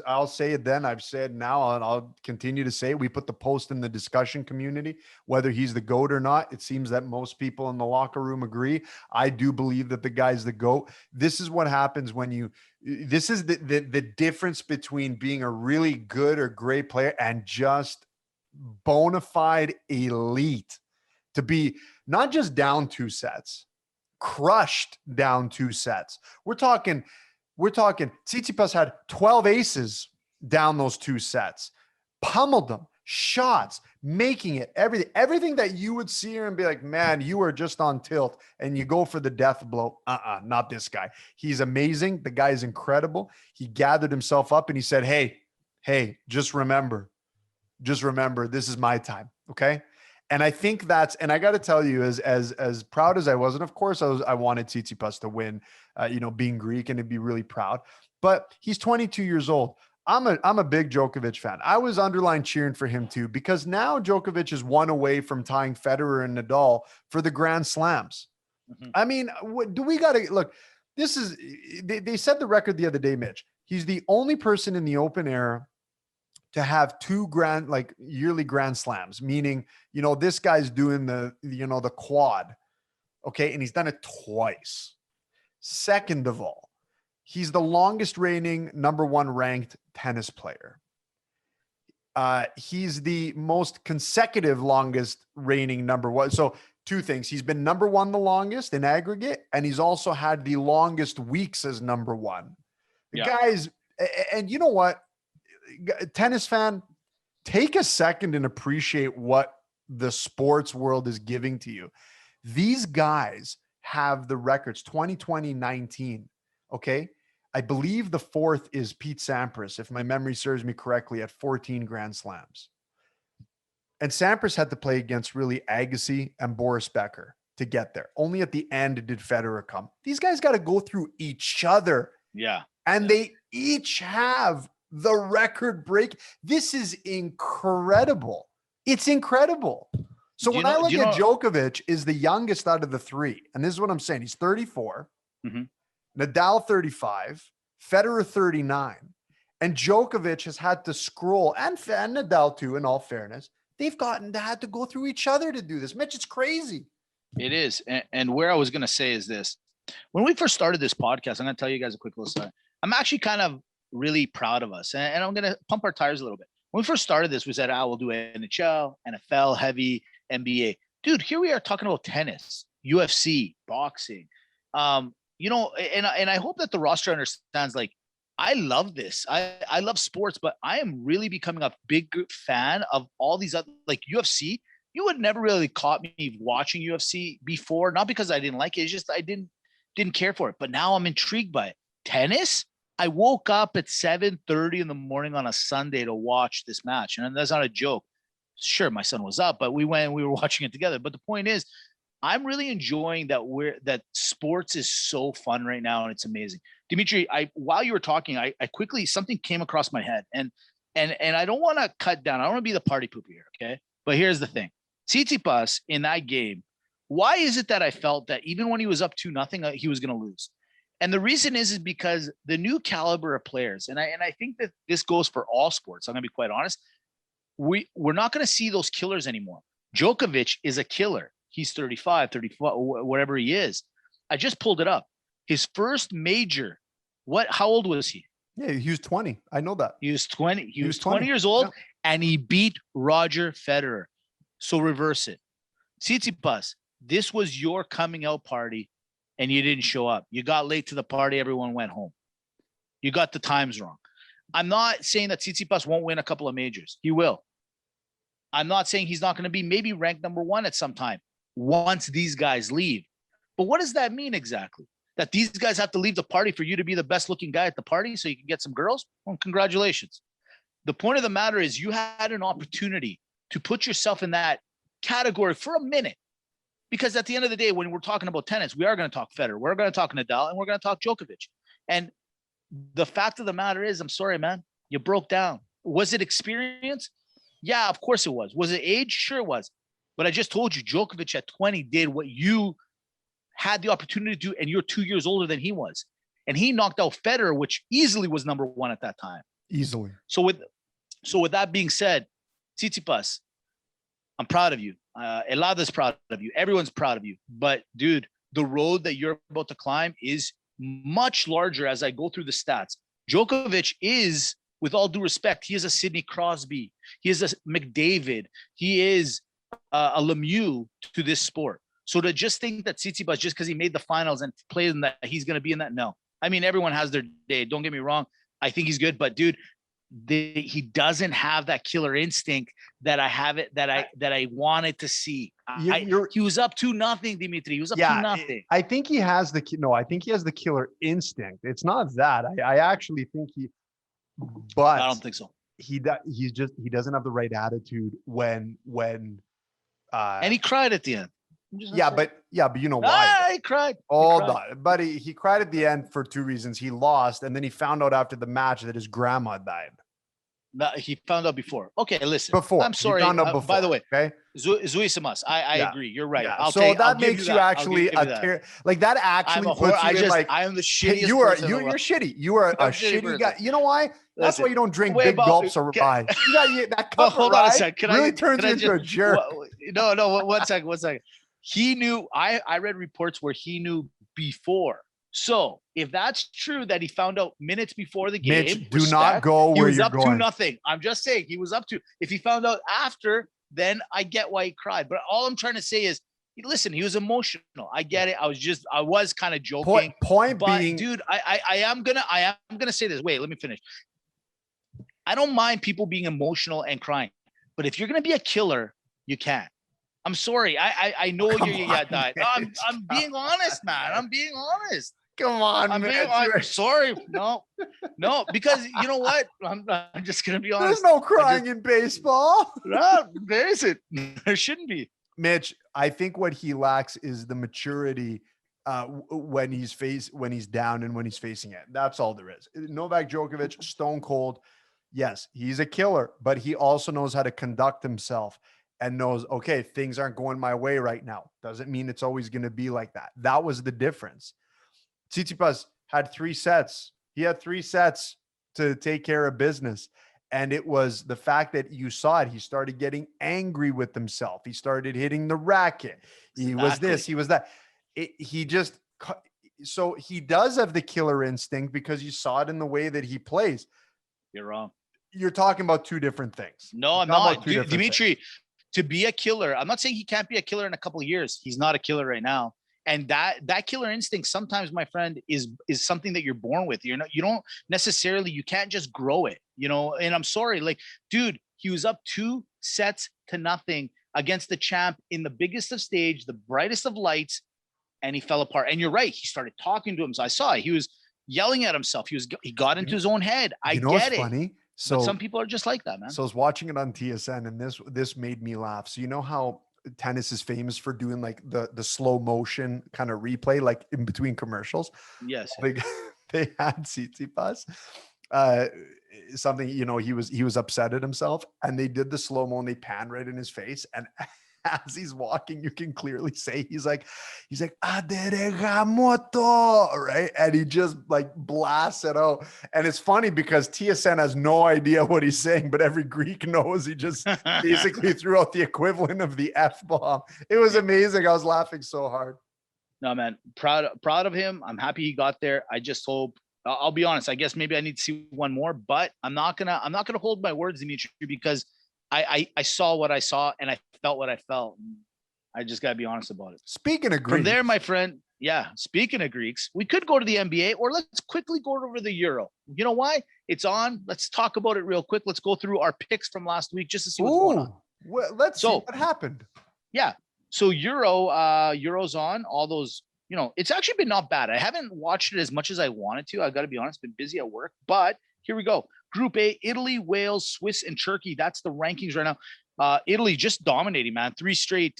S2: I'll say it then. I've said now, and I'll continue to say it. We put the post in the discussion community, whether he's the GOAT or not. It seems that most people in the locker room agree. I do believe that the guy's the GOAT. This is what happens when this is the difference between being a really good or great player and just bona fide elite. To be not just down 2 sets, crushed down 2 sets. We're talking Tsitsipas had 12 aces down those 2 sets, pummeled them, shots, making it, everything that you would see here and be like, man, you are just on tilt, and you go for the death blow. Not this guy. He's amazing. The guy is incredible. He gathered himself up and he said, hey, just remember, this is my time. Okay. And I think and I got to tell you, as proud as I was, and of course I wanted Tsitsipas to win, being Greek, and to be really proud, but he's 22 years old. I'm a big Djokovic fan. I was underline cheering for him too, because now Djokovic is 1 away from tying Federer and Nadal for the Grand Slams. Mm-hmm. I mean, do we got to look? This is, they set the record the other day, Mitch. He's the only person in the Open era to have 2 yearly Grand Slams, meaning, this guy's doing the quad. Okay. And he's done it twice. Second of all, he's the longest reigning number 1 ranked tennis player. He's the most consecutive longest reigning number 1. So 2 things. He's been number 1 the longest in aggregate, and he's also had the longest weeks as number 1. The guys, and you know what? Tennis fan, take a second and appreciate what the sports world is giving to you. These guys have the records 2020, 19. Okay. I believe the 4th is Pete Sampras, if my memory serves me correctly, at 14 Grand Slams. And Sampras had to play against really Agassi and Boris Becker to get there. Only at the end did Federer come. These guys got to go through each other.
S3: Yeah.
S2: And they each have the record break. This is incredible. It's incredible. So when I look at Djokovic is the youngest out of the 3, and this is what I'm saying. He's 34, Nadal 35, Federer 39, and Djokovic has had to scroll, and Nadal too, in all fairness. They've had to go through each other to do this. Mitch, it's crazy.
S3: It is. And where I was going to say is this. When we first started this podcast, I'm going to tell you guys a quick little story. I'm actually kind of really proud of us, and I'm going to pump our tires a little bit. When we first started this, we said, we'll do NHL, NFL, heavy, NBA. Dude, here we are talking about tennis, UFC, boxing. And I hope that the roster understands, like, I love this. I love sports, but I am really becoming a big fan of all these other, like UFC. You would never really caught me watching UFC before, not because I didn't like it. It's just I didn't care for it. But now I'm intrigued by it. Tennis, I woke up at 7:30 in the morning on a Sunday to watch this match. And that's not a joke. Sure, my son was up, but we were watching it together. But the point is, I'm really enjoying that sports is so fun right now, and it's amazing. Dimitri, while you were talking, I quickly, something came across my head, and I don't want to cut down. I don't want to be the party pooper here, okay? But here's the thing. Tsitsipas in that game, why is it that I felt that even when he was up 2-0, he was going to lose? And the reason is because the new caliber of players, and I think that this goes for all sports. I'm going to be quite honest. We're not going to see those killers anymore. Djokovic is a killer. He's 35, 34, whatever he is. I just pulled it up. His first major, how old was he?
S2: Yeah, he was 20. I know that.
S3: He was 20. He was 20 years old, and he beat Roger Federer. So reverse it. Tsitsipas, this was your coming out party, and you didn't show up. You got late to the party. Everyone went home. You got the times wrong. I'm not saying that Tsitsipas won't win a couple of majors. He will. I'm not saying he's not going to be maybe ranked number 1 at some time once these guys leave. But what does that mean exactly? That these guys have to leave the party for you to be the best looking guy at the party so you can get some girls? Well, congratulations. The point of the matter is you had an opportunity to put yourself in that category for a minute. Because at the end of the day, when we're talking about tennis, we are going to talk Federer, we're going to talk Nadal, and we're going to talk Djokovic. And the fact of the matter is, I'm sorry, man, you broke down. Was it experience? Yeah, of course it was. Was it age? Sure it was. But I just told you, Djokovic at 20 did what you had the opportunity to do, and you're 2 years older than he was. And he knocked out Federer, which easily was number 1 at that time.
S2: Easily.
S3: So with that being said, Tsitsipas, I'm proud of you. Elada's proud of you. Everyone's proud of you. But, dude, the road that you're about to climb is much larger as I go through the stats. Djokovic is, with all due respect, he is a Sidney Crosby. He is a McDavid. He is a Lemieux to this sport. So to just think that Tsitsipas, just because he made the finals and played in that, he's going to be in that. No, I mean, everyone has their day. Don't get me wrong. I think he's good, but dude, he doesn't have that killer instinct that I wanted to see. He was up 2-0, Dimitri. He was up 2-0.
S2: I think he has I think he has the killer instinct. It's not that. I actually think but
S3: I don't think so.
S2: He doesn't have the right attitude when
S3: and he cried at the end.
S2: But you know why?
S3: He cried.
S2: Buddy. He cried at the end for two reasons. He lost, and then he found out after the match that his grandma died.
S3: No, he found out before. Okay, listen.
S2: Before.
S3: I'm sorry.
S2: He found out before,
S3: by the way,
S2: okay.
S3: Zuisimas. I agree. You're right.
S2: Yeah.
S3: Okay,
S2: that makes you actually that actually puts you in like
S3: I am the shittiest.
S2: You're shitty. You are a shitty guy. You know why? That's why you don't drink big gulps or rye. You got that cup
S3: hold on a second.
S2: Really turns you into a jerk.
S3: No. One second. He knew. I read reports where he knew before. So if that's true that he found out minutes before the game,
S2: Mitch, do not go where you're going.
S3: He was up 2-0. I'm just saying he was up to. If he found out after, then I get why he cried. But all I'm trying to say is, listen, he was emotional. I get it. I was kind of joking.
S2: Point being,
S3: dude, I am gonna say this. Wait, let me finish. I don't mind people being emotional and crying, but if you're gonna be a killer, you can't. I'm sorry. I know you died. I'm being honest, man. I'm being honest.
S2: Come on,
S3: I'm sorry. No, because you know what? I'm just gonna be honest.
S2: There's no crying in baseball.
S3: No, there isn't. There shouldn't be.
S2: Mitch, I think what he lacks is the maturity when he's down and when he's facing it. That's all there is. Novak Djokovic, stone cold. Yes, he's a killer, but he also knows how to conduct himself and knows, okay, things aren't going my way right now. Doesn't mean it's always going to be like that. That was the difference. Tsitsipas had 3 sets. He had 3 sets to take care of business. And it was the fact that you saw it. He started getting angry with himself. He started hitting the racket. He was this, he was that. So he does have the killer instinct because you saw it in the way that he plays.
S3: You're wrong.
S2: You're talking about 2 different things.
S3: No, I'm not. Dimitri, to be a killer, I'm not saying he can't be a killer in a couple of years. He's not a killer right now. And that killer instinct sometimes, my friend, is something that you're born with. You can't just grow it, and I'm sorry, like, dude, he was up 2-0 against the champ in the biggest of stage, the brightest of lights, and he fell apart. And you're right. He started talking to him. So I saw it. He was yelling at himself. He got into his own head. I get it. Funny. So but some people are just like that, man.
S2: So I was watching it on TSN, and this made me laugh. So you know how tennis is famous for doing like the slow motion kind of replay, like in between commercials?
S3: Yes.
S2: They had Tsitsipas. Something, he was upset at himself, and they did the slow mo and they pan right in his face. And as he's walking, you can clearly say he's like Aderegamoto, right? And he just like blasts it out. And it's funny because TSN has no idea what he's saying, but every Greek knows. He just basically threw out the equivalent of the F-bomb. It was amazing. I was laughing so hard.
S3: No, man, proud of him. I'm happy he got there. I just hope. I'll be honest. I guess maybe I need to see one more, but I'm not gonna hold my words, Dimitri, because I saw what I saw and I felt what I felt. I just gotta be honest about it.
S2: Speaking of Greeks,
S3: from there, my friend. Yeah, speaking of Greeks, we could go to the NBA, or let's quickly go over the Euro. You know why? It's on. Let's talk about it real quick. Let's go through our picks from last week just to see what's going on.
S2: Well, let's see what happened.
S3: Yeah. So Euro's on. All those, it's actually been not bad. I haven't watched it as much as I wanted to. I got to be honest, been busy at work. But here we go. Group A: Italy, Wales, Swiss, and Turkey. That's the rankings right now. Italy just dominating, man. 2 straight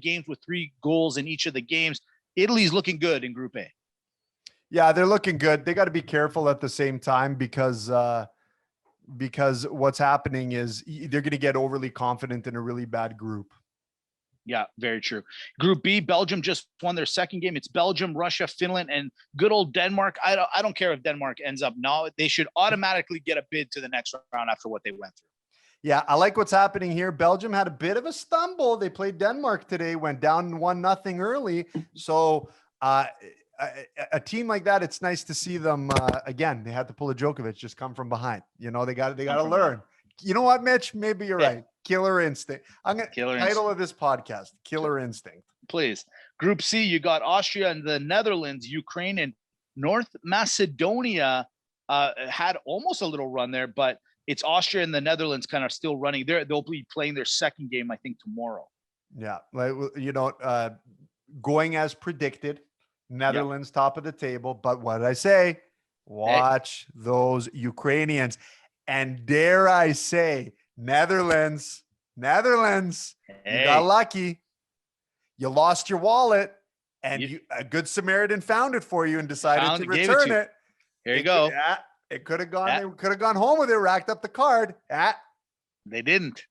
S3: games with 3 goals in each of the games. Italy's looking good in Group A.
S2: Yeah, they're looking good. They got to be careful at the same time because what's happening is they're going to get overly confident in a really bad group.
S3: Yeah, very true. Group B: Belgium just won their second game. It's Belgium, Russia, Finland, and good old Denmark. I don't care if Denmark ends up. No, they should automatically get a bid to the next round after what they went through.
S2: Yeah, I like what's happening here. Belgium had a bit of a stumble. They played Denmark today, went down 1-0 early. So a team like that, it's nice to see them again. They had to pull a Djokovic, just come from behind. They got to learn. You know what, Mitch? Maybe you're right. Killer Instinct. I'm gonna
S3: Killer
S2: title of this podcast, Killer Instinct.
S3: Please. Group C, you got Austria and the Netherlands, Ukraine and North Macedonia had almost a little run there, but it's Austria and the Netherlands kind of still running. They'll be playing their second game, I think, tomorrow.
S2: Yeah, like going as predicted, Netherlands top of the table. But what did I say? Watch those Ukrainians, and dare I say, Netherlands, you got lucky. You lost your wallet, and a good Samaritan found it for you and decided to return it.
S3: Here you go.
S2: It could have gone. They could have gone home with it, racked up the card.
S3: They didn't.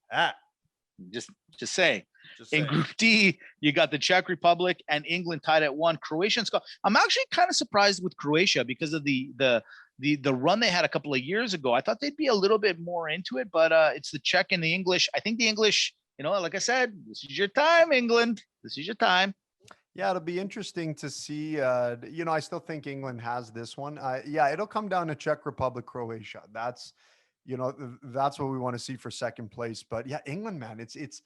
S3: Just saying. In
S2: saying.
S3: Group D, you got the Czech Republic and England tied at 1. Croatia and Scotland. I'm actually kind of surprised with Croatia because of the run they had a couple of years ago. I thought they'd be a little bit more into it, but it's the Czech and the English. I think the English, like I said, this is your time, England. This is your time.
S2: Yeah, it'll be interesting to see. I still think England has this one. It'll come down to Czech Republic, Croatia. That's what we want to see for second place. But yeah, England, man, it's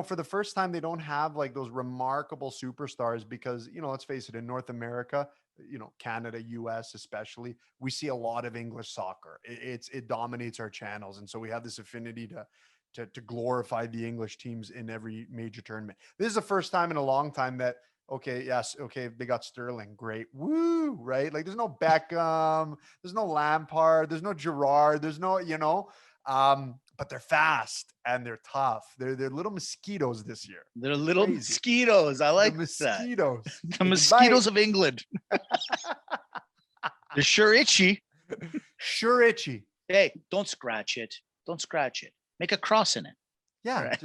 S2: for the first time, they don't have like those remarkable superstars because, let's face it, in North America, Canada, US, especially, we see a lot of English soccer. It dominates our channels. And so we have this affinity to glorify the English teams in every major tournament. This is the first time in a long time that, they got Sterling, great, woo, right? Like there's no Beckham, there's no Lampard, there's no Gerrard, there's no, but they're fast and they're tough. They're little mosquitoes this year.
S3: They're little mosquitoes. I like
S2: mosquitoes.
S3: That. The mosquitoes of England. They're sure itchy.
S2: Sure itchy.
S3: Hey, don't scratch it. Don't scratch it. Make a cross in it.
S2: Yeah.
S3: Right.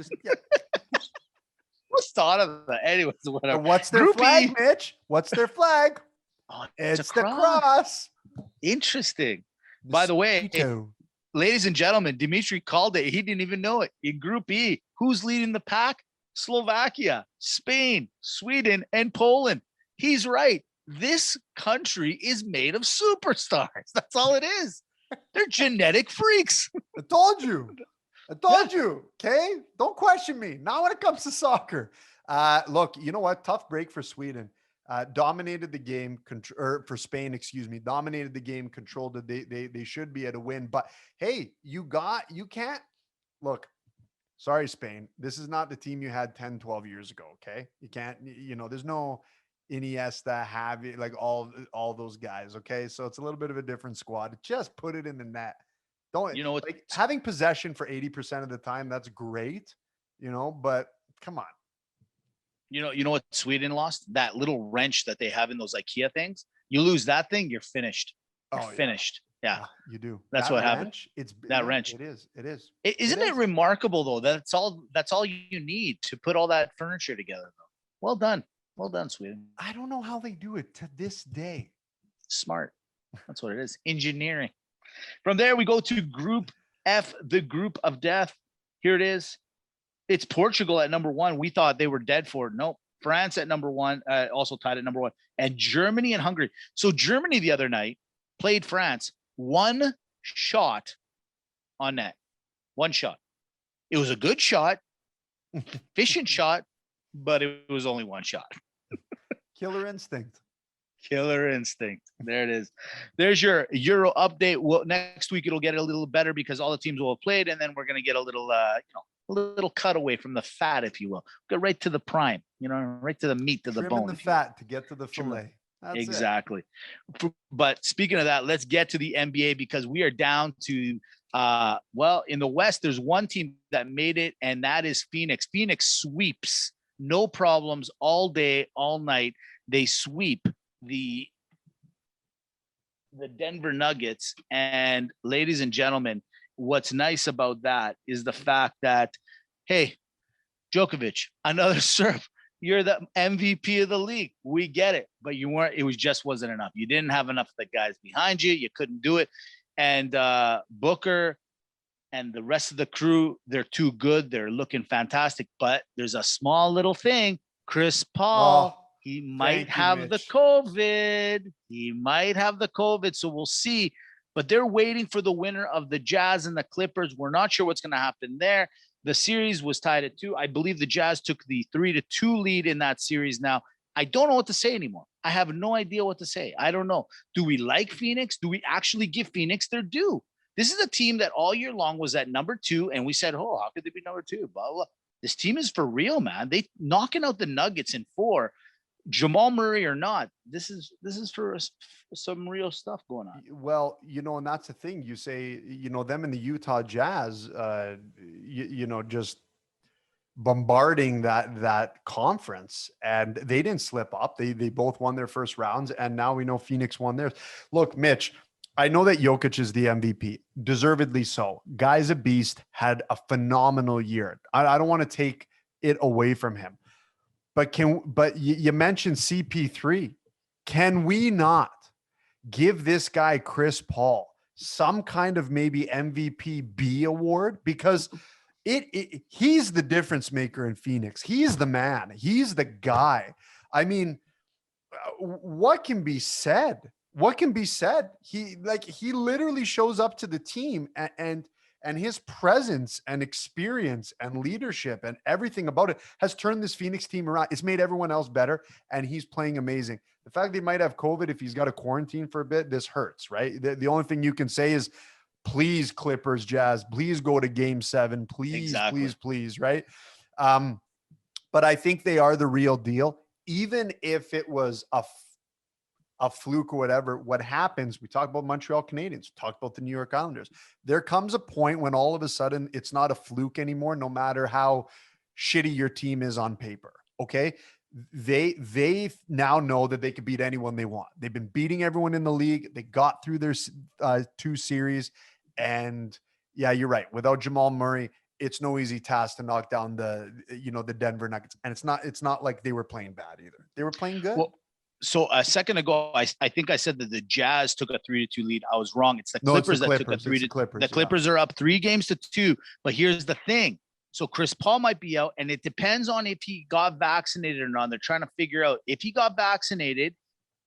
S3: What's thought of that? Anyways, whatever.
S2: What's their flag, Mitch? What's their flag?
S3: Oh,
S2: it's the cross.
S3: Interesting. By the way, ladies and gentlemen, Dimitri called it. He didn't even know it. In Group E, who's leading the pack? Slovakia, Spain, Sweden, and Poland. He's right. This country is made of superstars. That's all it is. They're genetic freaks.
S2: I told you. Okay, don't question me. Not when it comes to soccer. Look, you know what? Tough break for Sweden. Dominated the game, for Spain, dominated the game, controlled it. They should be at a win. But hey, you can't look. Sorry, Spain. This is not the team you had 10, 12 years ago. Okay. You can't, there's no Iniesta, Javi, like all those guys. Okay. So it's a little bit of a different squad. Just put it in the net. Don't, having possession for 80% of the time, that's great, but come on.
S3: You know what Sweden lost? That little wrench that they have in those IKEA things. You lose that thing, you're finished. You're finished. Yeah,
S2: you do.
S3: That's what happened.
S2: It's
S3: that wrench.
S2: It is.
S3: Isn't it remarkable though? That's all you need to put all that furniture together. Though. Well done, Sweden.
S2: I don't know how they do it to this day.
S3: Smart. That's what it is. Engineering. From there, we go to Group F, the group of death. Here it is. It's Portugal at number 1. We thought they were dead for it. Nope. France at number 1, also tied at number 1. And Germany and Hungary. So Germany the other night played France. 1 shot on net. 1 shot. It was a good shot, efficient shot, but it was only 1 shot.
S2: Killer instinct.
S3: Killer instinct. There it is. There's your Euro update. Well, next week it'll get a little better because all the teams will have played, and then we're going to get a little, a little cutaway from the fat, if you will. Go right to the prime, right to the meat, to the bone.
S2: The fat to get to the fillet. That's
S3: exactly. But speaking of that, let's get to the NBA because we are down to, in the West, there's one team that made it, and that is Phoenix. Phoenix sweeps, no problems, all day, all night. They sweep the Denver Nuggets. And ladies and gentlemen, what's nice about that is the fact that, hey, Djokovic, another serve. You're the MVP of the league. We get it, but you weren't. It just wasn't enough. You didn't have enough of the guys behind you. You couldn't do it. And Booker and the rest of the crew, they're too good. They're looking fantastic. But there's a small little thing. Chris Paul, he might have the COVID. He might have the COVID. So we'll see. But they're waiting for the winner of the Jazz and the Clippers. We're not sure what's going to happen there. The series was tied at 2. I believe the Jazz took the 3-2 lead in that series now. I don't know what to say anymore. I have no idea what to say. I don't know. Do we like Phoenix? Do we actually give Phoenix their due? This is a team that all year long was at number 2, and we said, oh, how could they be number 2? Blah, blah. This team is for real, man. They knocking out the Nuggets in 4. Jamal Murray or not, this is for some real stuff going on.
S2: Well, and that's the thing. You say, them and the Utah Jazz, just bombarding that conference, and they didn't slip up. They both won their first rounds, and now we know Phoenix won theirs. Look, Mitch, I know that Jokic is the MVP, deservedly so. Guy's a beast, had a phenomenal year. I don't want to take it away from him. But you mentioned CP3. Can we not give this guy, Chris Paul, some kind of maybe MVP B award? Because he's the difference maker in Phoenix. He's the man. He's the guy. I mean, what can be said? What can be said? He literally shows up to the team and his presence and experience and leadership and everything about it has turned this Phoenix team around. It's made everyone else better, and he's playing amazing. The fact that he might have COVID, if he's got to quarantine for a bit, this hurts, right? The only thing you can say is, please, Clippers, Jazz, please go to Game 7. Please, please, right? But I think they are the real deal. Even if it was a fluke or whatever, what happens, we talk about Montreal Canadiens, talk about the New York Islanders. There comes a point when all of a sudden it's not a fluke anymore, no matter how shitty your team is on paper. Okay. They now know that they can beat anyone they want. They've been beating everyone in the league. They got through their 2 series, and yeah, you're right. Without Jamal Murray, it's no easy task to knock down the Denver Nuggets. And it's not like they were playing bad either. They were playing good.
S3: Well, so a second ago, I think I said that the Jazz took a 3-2 lead. I was wrong. It's the Clippers that took a 3-2. The Clippers are up 3 games to 2. But here's the thing. So Chris Paul might be out, and it depends on if he got vaccinated or not. They're trying to figure out if he got vaccinated,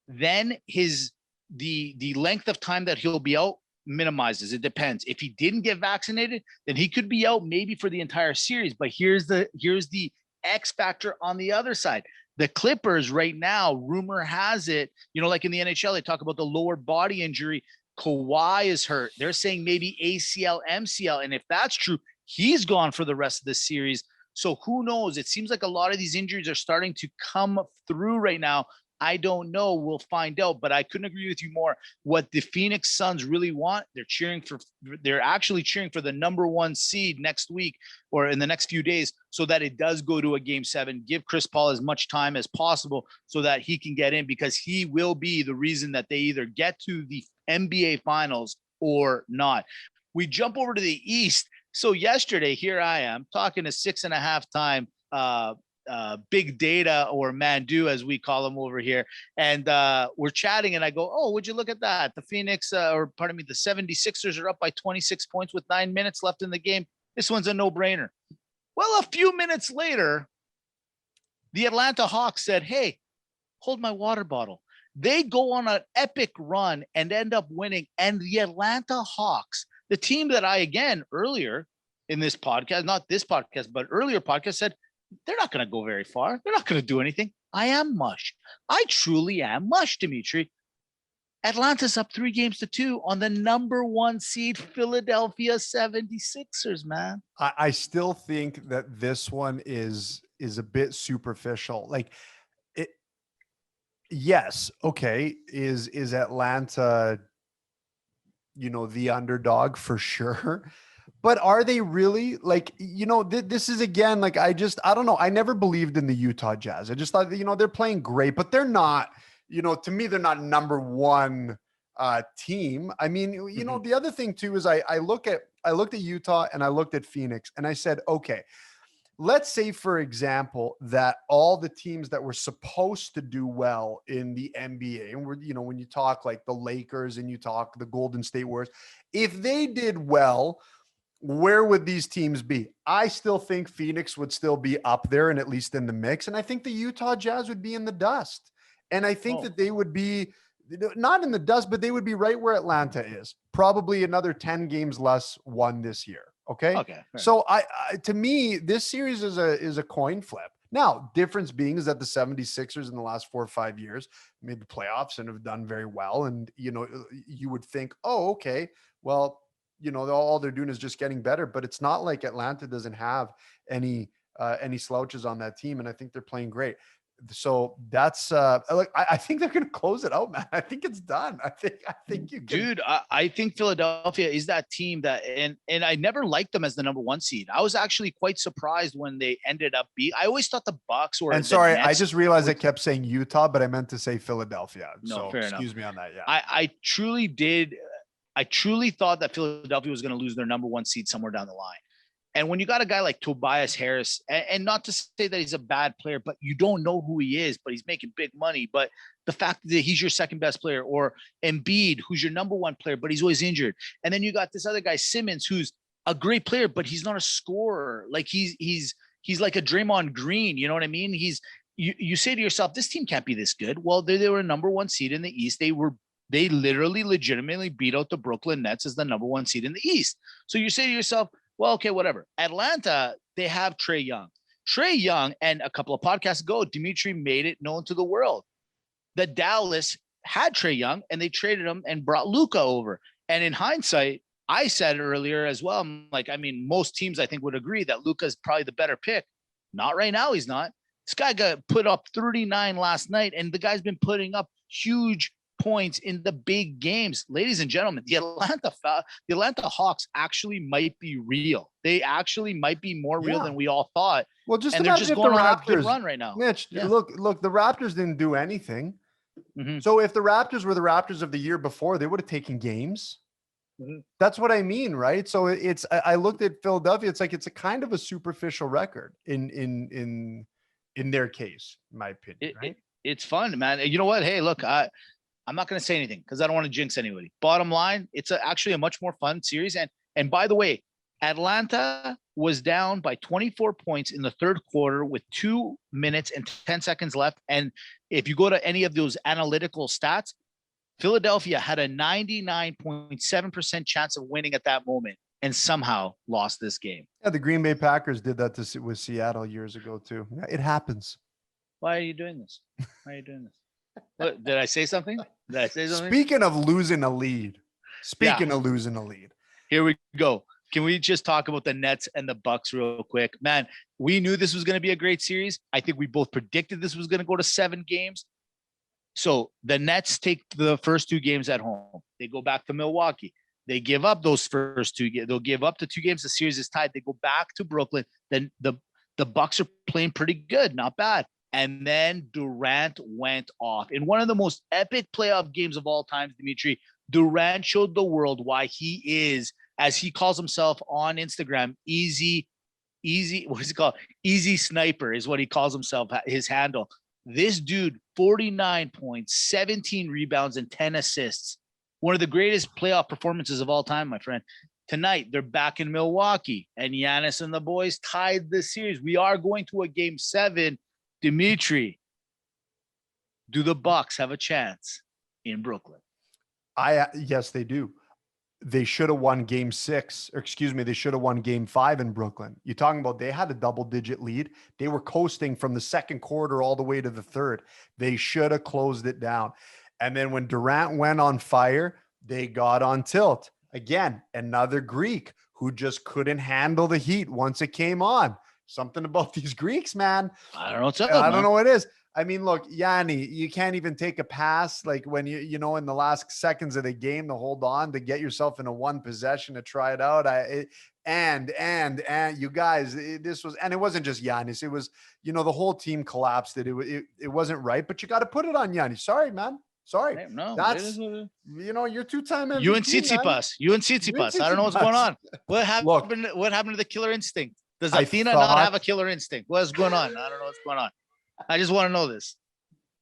S3: then the length of time that he'll be out minimizes. It depends. If he didn't get vaccinated, then he could be out maybe for the entire series. But here's the X factor on the other side. The Clippers right now, rumor has it, like in the NHL, they talk about the lower body injury. Kawhi is hurt. They're saying maybe ACL, MCL. And if that's true, he's gone for the rest of the series. So who knows? It seems like a lot of these injuries are starting to come through right now. I don't know. We'll find out, but I couldn't agree with you more. What the Phoenix Suns really want, they're actually cheering for the number 1 seed next week or in the next few days, so that it does go to a Game 7. Give Chris Paul as much time as possible so that he can get in, because he will be the reason that they either get to the NBA Finals or not. We jump over to the East. So yesterday, here I am talking to 6.5-time big data, or Mandu as we call him over here, and we're chatting, and I go, oh, would you look at that? The the 76ers are up by 26 points with 9 minutes left in the game. This one's a no-brainer. Well, a few minutes later, the Atlanta Hawks said, hey, hold my water bottle. They go on an epic run and end up winning. And the Atlanta Hawks, the team that I, again, earlier in this podcast, not this podcast, but earlier podcast, said, they're not going to go very far. They're not going to do anything. I am mush. I truly am mush, Dimitri. Atlanta's up 3 games to 2 on the number 1 seed Philadelphia 76ers, man.
S2: I still think that this one is a bit superficial. Like, it, yes, okay, is Atlanta, the underdog for sure? But are they really? Like, this is, again, like, I don't know. I never believed in the Utah Jazz. I just thought, they're playing great, but they're not, to me, they're not number 1 team. I mean, the other thing too is I looked at Utah and I looked at Phoenix, and I said, okay, let's say, for example, that all the teams that were supposed to do well in the NBA, and when you talk like the Lakers and you talk the Golden State Warriors, if they did well, where would these teams be? I still think Phoenix would still be up there and at least in the mix. And I think the Utah Jazz would be in the dust. And I think that they would be not in the dust, but they would be right where Atlanta is. Probably another 10 games less won this year. Okay.
S3: Okay. fair
S2: So I to me, this series is a coin flip. Now, difference being is that the 76ers in the last 4 or 5 years made the playoffs and have done very well. And you would think, oh, okay, well, all they're doing is just getting better. But it's not like Atlanta doesn't have any slouches on that team, and I think they're playing great. So that's like I think they're gonna close it out, man. I think it's done. I think you can.
S3: Dude, I think Philadelphia is that team that, and I never liked them as the number 1 seed. I was actually quite surprised when they ended up I always thought the Bucks or
S2: And
S3: the
S2: sorry, I
S3: Nets
S2: just realized I
S3: would-
S2: kept saying Utah, but I meant to say Philadelphia.
S3: No,
S2: So
S3: fair enough.
S2: excuse me on that. Yeah.
S3: I truly did. I truly thought that Philadelphia was going to lose their number 1 seed somewhere down the line. And when you got a guy like Tobias Harris, and not to say that he's a bad player, but you don't know who he is, but he's making big money. But the fact that he's your second best player, or Embiid, who's your number 1 player, but he's always injured. And then you got this other guy, Simmons, who's a great player, but he's not a scorer. Like he's like a Draymond Green. You know what I mean? You say to yourself, this team can't be this good. Well, they were a number 1 seed in the East. They literally legitimately beat out the Brooklyn Nets as the number 1 seed in the East. So you say to yourself, well, okay, whatever. Atlanta, they have Trae Young. Trae Young, and a couple of podcasts ago, Dimitri made it known to the world that Dallas had Trae Young, and they traded him and brought Luka over. And in hindsight, I said earlier as well, I'm like, I mean, most teams I think would agree that Luka is probably the better pick. Not right now, he's not. This guy got put up 39 last night, and the guy's been putting up huge points in the big games. Ladies and gentlemen, the Atlanta Hawks actually might be real. They actually might be more real than we all thought.
S2: Well, just
S3: and they're
S2: imagine
S3: just
S2: if
S3: going
S2: the
S3: on a good
S2: Raptors,
S3: run right now.
S2: Mitch,
S3: Yeah.
S2: look, the Raptors didn't do anything.
S3: Mm-hmm.
S2: So if the Raptors were the Raptors of the year before, they would have taken games.
S3: Mm-hmm.
S2: That's what I mean, right? So I looked at Philadelphia. It's like it's a kind of a superficial record in their case, in my opinion. Right?
S3: It's fun, man. You know what? Hey, look, I'm not going to say anything because I don't want to jinx anybody. Bottom line, it's actually a much more fun series. And by the way, Atlanta was down by 24 points in the third quarter with 2 minutes and 10 seconds left. And if you go to any of those analytical stats, Philadelphia had a 99.7% chance of winning at that moment and somehow lost this game.
S2: Yeah, the Green Bay Packers did that with Seattle years ago too. Yeah, it happens.
S3: Why are you doing this? Why are you doing this? What, did I say something? Did I say something?
S2: Speaking of losing a lead,
S3: Here we go. Can we just talk about the Nets and the Bucks real quick? Man, we knew this was going to be a great series. I think we both predicted this was going to go to 7 games. So the Nets take the first 2 games at home. They go back to Milwaukee. They give up those first 2 games. They'll give up the 2 games. The series is tied. They go back to Brooklyn. Then the Bucks are playing pretty good, not bad. And then Durant went off in one of the most epic playoff games of all time, Dimitri. Durant showed the world why he is, as he calls himself on Instagram, easy, what's it called? Easy sniper is what he calls himself, his handle. This dude, 49 points, 17 rebounds, and 10 assists. One of the greatest playoff performances of all time, my friend. Tonight, they're back in Milwaukee, and Giannis and the boys tied the series. We are going to a game 7. Dimitri, do the Bucks have a chance in Brooklyn?
S2: Yes, they do. They should have won game 6, or excuse me, they should have won game 5 in Brooklyn. You're talking about they had a double-digit lead. They were coasting from the second quarter all the way to the third. They should have closed it down. And then when Durant went on fire, they got on tilt. Again, another Greek who just couldn't handle the heat once it came on. Something about these Greeks, man.
S3: I don't know what's up,
S2: I don't know what it is. I mean, look, Yanni, you can't even take a pass like when you know in the last seconds of the game to hold on to get yourself in a 1 possession to try it out. And you guys, this was, and it wasn't just Giannis. It was, the whole team collapsed. It wasn't right, but you got to put it on Giannis. Sorry, man. Sorry.
S3: No,
S2: that's you're 2-time MVP.
S3: You and Tsitsipas. I don't know what's going on. What happened? What happened to the killer instinct? Does Athena not have a killer instinct? What's going on? I don't know what's going on. I just want to know this.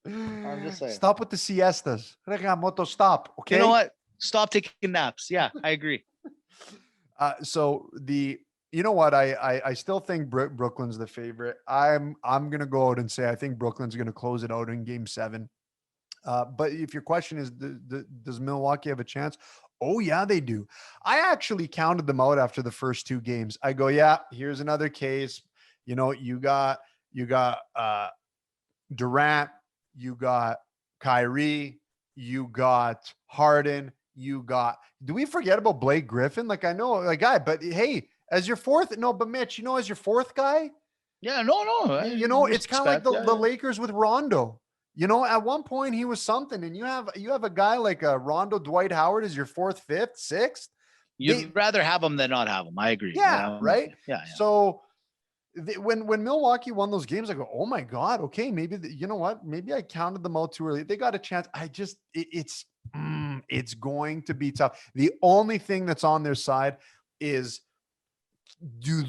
S3: I'm just saying.
S2: Stop with the siestas. Regamoto, stop. Okay.
S3: You know what? Stop taking naps. Yeah, I agree.
S2: So you know what? I still think Brooklyn's the favorite. I'm gonna go out and say I think Brooklyn's gonna close it out in game 7. But if your question is, does Milwaukee have a chance? Oh yeah, they do. I actually counted them out after the first 2 games. I go, yeah, here's another case. You know, you got Durant, you got Kyrie, you got Harden, you got. Do we forget about Blake Griffin? Like I know a guy, but hey, as your fourth, no, but Mitch, you know, as your fourth guy,
S3: Yeah, no.
S2: you know, it's kind of like
S3: Respect,
S2: the Lakers with Rondo. You know, at one point he was something, and you have a guy like Rondo, Dwight Howard is your fourth, fifth, sixth.
S3: You'd rather have them than not have them. I agree.
S2: Yeah, right.
S3: Yeah.
S2: So when Milwaukee won those games, I go, oh my God, okay, maybe you know what? Maybe I counted them out too early. They got a chance. It's going to be tough. The only thing that's on their side is do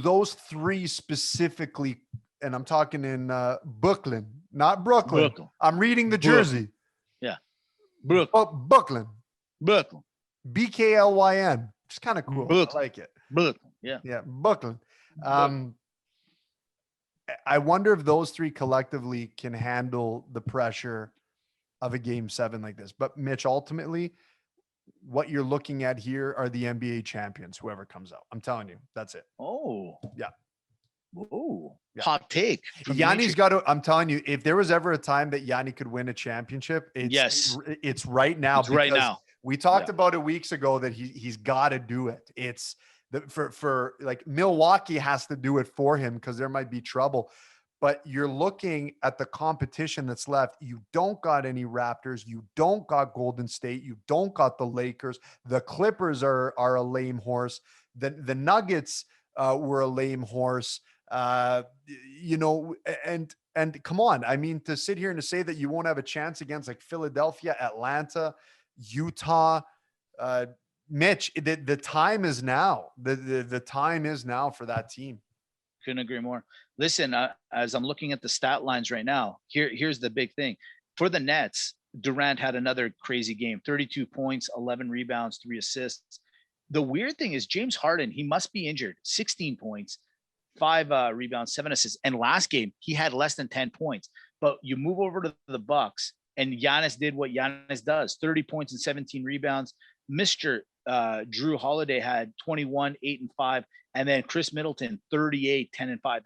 S2: those 3 specifically, and I'm talking in Brooklyn, not Brooklyn. I'm reading the jersey.
S3: Yeah, Brooklyn.
S2: Oh, Brooklyn. BKLYN. It's kind of cool.
S3: Brooklyn.
S2: I like it.
S3: Brooklyn. Yeah.
S2: Yeah, Brooklyn. I wonder if those 3 collectively can handle the pressure of a game 7 like this. But Mitch, ultimately, what you're looking at here are the NBA champions, whoever comes out. I'm telling you, that's it.
S3: Oh,
S2: yeah.
S3: Oh,
S2: yeah.
S3: Hot take.
S2: Yanni's got to, I'm telling you, if there was ever a time that Yanni could win a championship, it's right now.
S3: It's right now.
S2: We talked about it weeks ago that he's got to do it. It's for like Milwaukee has to do it for him because there might be trouble. But you're looking at the competition that's left. You don't got any Raptors. You don't got Golden State. You don't got the Lakers. The Clippers are a lame horse. The Nuggets were a lame horse. You know, and come on. I mean, to sit here and to say that you won't have a chance against like Philadelphia, Atlanta, Utah, Mitch, the time is now. The time is now for that team.
S3: Couldn't agree more. Listen, as I'm looking at the stat lines right now, here's the big thing. For the Nets, Durant had another crazy game, 32 points, 11 rebounds, 3 assists. The weird thing is James Harden, he must be injured, 16 points, 5 rebounds, 7 assists. And last game, he had less than 10 points. But you move over to the Bucks, and Giannis did what Giannis does, 30 points and 17 rebounds. Mr. Drew Holiday had 21, 8 and 5. And then Chris Middleton, 38, 10 and 5.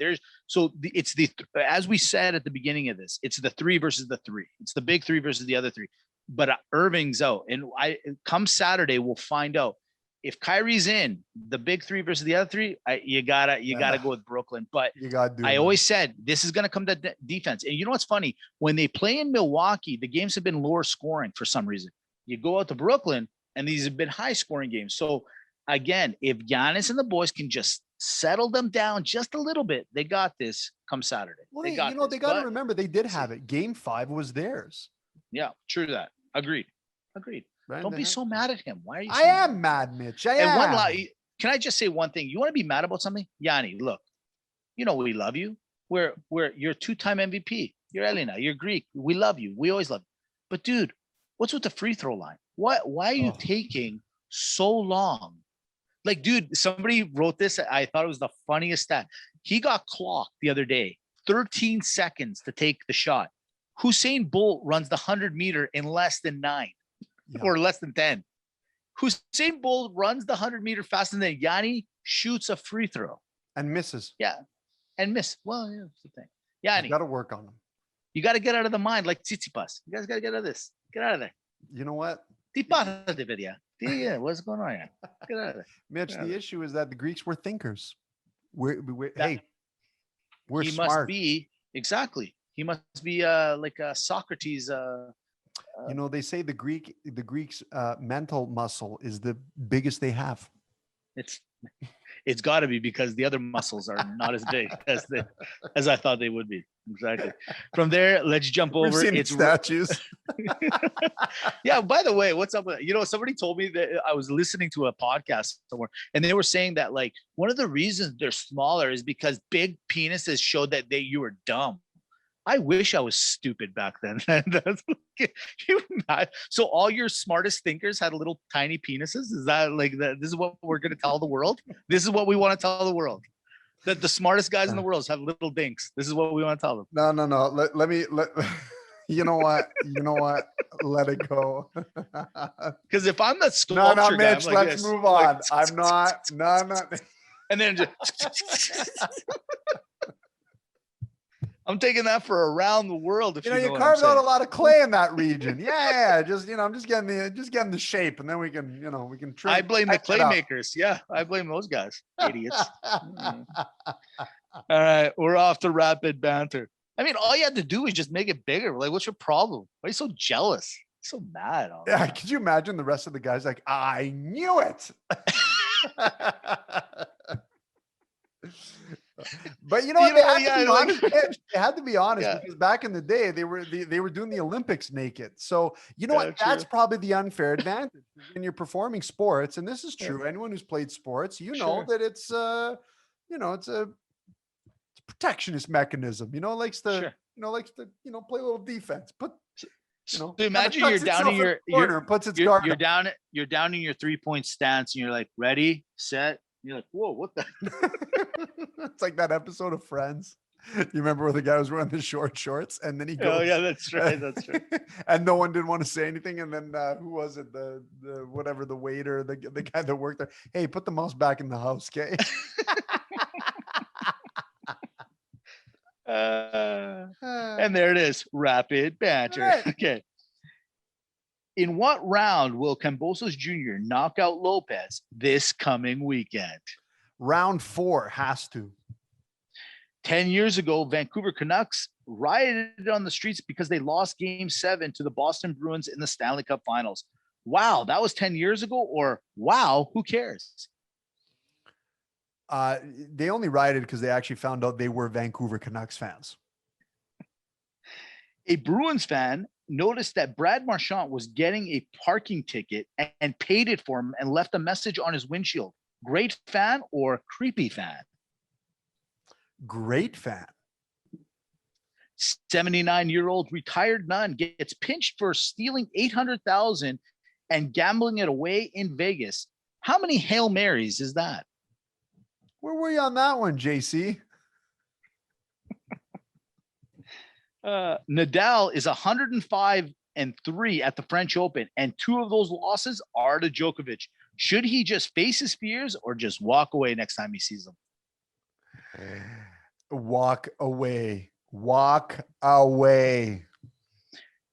S3: As we said at the beginning of this, it's the 3 versus the 3. It's the big 3 versus the other 3. But Irving's out. And come Saturday, we'll find out if Kyrie's in the big 3 versus the other 3. You gotta go with Brooklyn. But I always said this is gonna come to defense. And you know what's funny? When they play in Milwaukee, the games have been lower scoring for some reason. You go out to Brooklyn, and these have been high scoring games. So again, if Giannis and the boys can just settle them down just a little bit, they got this come Saturday.
S2: Well, they got to remember they did have it. Game 5 was theirs.
S3: Yeah, true that. Agreed. Right, don't be so mad at him. Why are you?
S2: I am mad, Mitch.
S3: Can I just say one thing? You want to be mad about something? Yanni, look, you know we love you. You're 2-time MVP. You're Elena. You're Greek. We love you. We always love you. But dude, what's with the free throw line? Why are you taking so long? Like, dude, somebody wrote this. I thought it was the funniest stat. He got clocked the other day, 13 seconds to take the shot. Usain Bolt runs the 100-meter in less than 9 or less than 10. Usain Bolt runs the 100-meter faster than Yanni shoots a free throw.
S2: And misses.
S3: Yeah. And miss. Well, yeah, that's the thing. Yanni.
S2: You got to work on them.
S3: You got to get out of the mind like Tsitsipas. You guys got to get out of this. Get out of there.
S2: You know what?
S3: Yeah, what's going on here? Get out of there.
S2: Mitch, the issue is that the Greeks were thinkers. We're
S3: he
S2: smart.
S3: Must be exactly. He must be like Socrates.
S2: You know, they say the Greeks' mental muscle is the biggest they have.
S3: It's got to be because the other muscles are not as big as I thought they would be. Exactly. From there, let's jump over.
S2: It's statues.
S3: Yeah. By the way, what's up with, somebody told me that I was listening to a podcast somewhere, and they were saying that like one of the reasons they're smaller is because big penises showed that you were dumb. I wish I was stupid back then. So all your smartest thinkers had little tiny penises? Is that like that? This is what we're going to tell the world? This is what we want to tell the world? That the smartest guys in the world have little dinks. This is what we want to tell them.
S2: No. Let me You know what? Let it go.
S3: Because if I'm that
S2: No,
S3: sculpture
S2: no,
S3: guy, I'm
S2: Mitch,
S3: like
S2: let's
S3: this,
S2: move
S3: like,
S2: on. I'm not. No.
S3: and then just I'm taking that for around the world. If you know
S2: You
S3: what I'm
S2: carved out a
S3: saying.
S2: lot of clay in that region. Yeah. Just, I'm just getting the shape, and then we can, we can trim.
S3: I blame the
S2: tighten it up.
S3: clay makers. Yeah, I blame those guys. Idiots. All right, we're off to rapid banter. I mean, all you had to do is just make it bigger. Like, what's your problem? Why are you so jealous? So mad.
S2: Yeah, could you imagine the rest of the guys like, I knew it. But you know what? They had to be honest, Mitch. They had to be honest because back in the day, they were doing the Olympics naked. So you know what? That's probably the unfair advantage when you're performing sports. And this is true. Anyone who's played sports, know that it's it's a protectionist mechanism. Likes to play a little defense.
S3: So imagine you're down in your
S2: corner, puts its guard.
S3: You're down in your 3-point stance, and you're like, ready, set. You're like, whoa, what the?
S2: It's like that episode of Friends. You remember where the guy was wearing the short shorts, and then he goes,
S3: "Oh yeah, that's right, that's right."
S2: And no one didn't want to say anything, and then who was it? The whatever, the waiter, the guy that worked there. Hey, put the mouse back in the house, okay?
S3: And there it is, rapid banter. Right. Okay. In what round will Cambosos Jr. knock out Lopez this coming weekend?
S2: Round 4 has to.
S3: 10 years ago, Vancouver Canucks rioted on the streets because they lost Game 7 to the Boston Bruins in the Stanley Cup Finals. Wow, that was 10 years ago, or wow, who cares?
S2: They only rioted because they actually found out they were Vancouver Canucks fans.
S3: A Bruins fan noticed that Brad Marchand was getting a parking ticket and paid it for him and left a message on his windshield. Great fan or creepy fan?
S2: Great fan.
S3: 79-year-old retired nun gets pinched for stealing $800,000 and gambling it away in Vegas. How many Hail Marys is that?
S2: Where were you on that one, JC?
S3: Nadal is 105-3 at the French Open, and 2 of those losses are to Djokovic. Should he just face his fears or just walk away next time he sees them?
S2: Walk away. Walk away.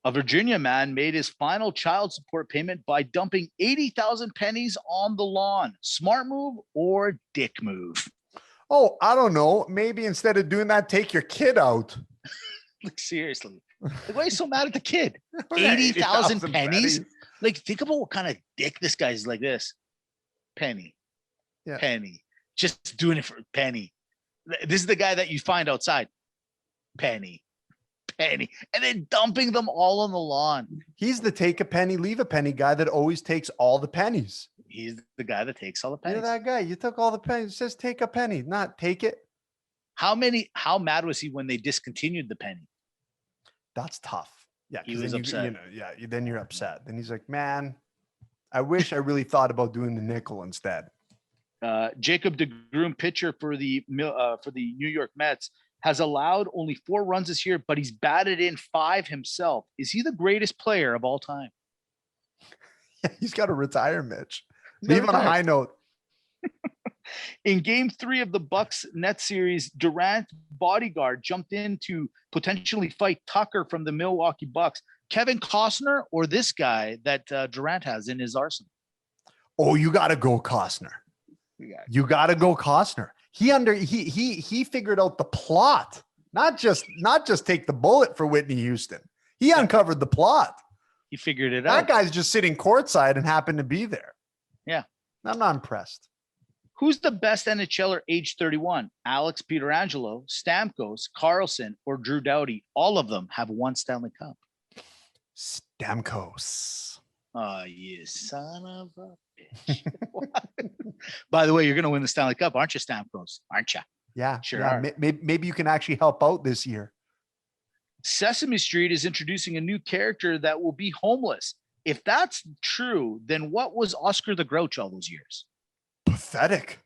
S3: A Virginia man made his final child support payment by dumping 80,000 pennies on the lawn. Smart move or dick move?
S2: Oh, I don't know. Maybe instead of doing that, take your kid out.
S3: Like, seriously. Like, why are you so mad at the kid? 80,000 pennies? Like, think about what kind of dick this guy's like this. Penny. Yeah. Penny. Just doing it for penny. This is the guy that you find outside. Penny. And then dumping them all on the lawn.
S2: He's the take a penny, leave a penny guy that always takes all the pennies.
S3: He's the guy that takes all the pennies.
S2: You're that guy. You took all the pennies. It says take a penny, not take it.
S3: How mad was he when they discontinued the penny?
S2: That's tough. Yeah.
S3: He was upset.
S2: Then you're upset. Then he's like, man, I wish I really thought about doing the nickel instead.
S3: Jacob deGrom, pitcher for the New York Mets, has allowed only 4 runs this year, but he's batted in 5 himself. Is he the greatest player of all time?
S2: Yeah, he's got to retire, Mitch. Leave on a high note.
S3: In Game 3 of the Bucks Nets series, Durant's bodyguard jumped in to potentially fight Tucker from the Milwaukee Bucks. Kevin Costner or this guy that Durant has in his arsenal?
S2: Oh, you got to go Costner. You got to go Costner. He figured out the plot, not just take the bullet for Whitney Houston. He uncovered the plot.
S3: He figured it out.
S2: That guy's just sitting courtside and happened to be there.
S3: Yeah.
S2: I'm not impressed.
S3: Who's the best NHLer age 31? Alex Pietrangelo, Stamkos, Carlson, or Drew Doughty? All of them have 1 Stanley Cup.
S2: Stamkos.
S3: Oh, you son of a bitch. By the way, you're going to win the Stanley Cup, aren't you, Stamkos? Aren't you?
S2: Yeah.
S3: Sure.
S2: Yeah. Maybe you can actually help out this year.
S3: Sesame Street is introducing a new character that will be homeless. If that's true, then what was Oscar the Grouch all those years?
S2: Pathetic.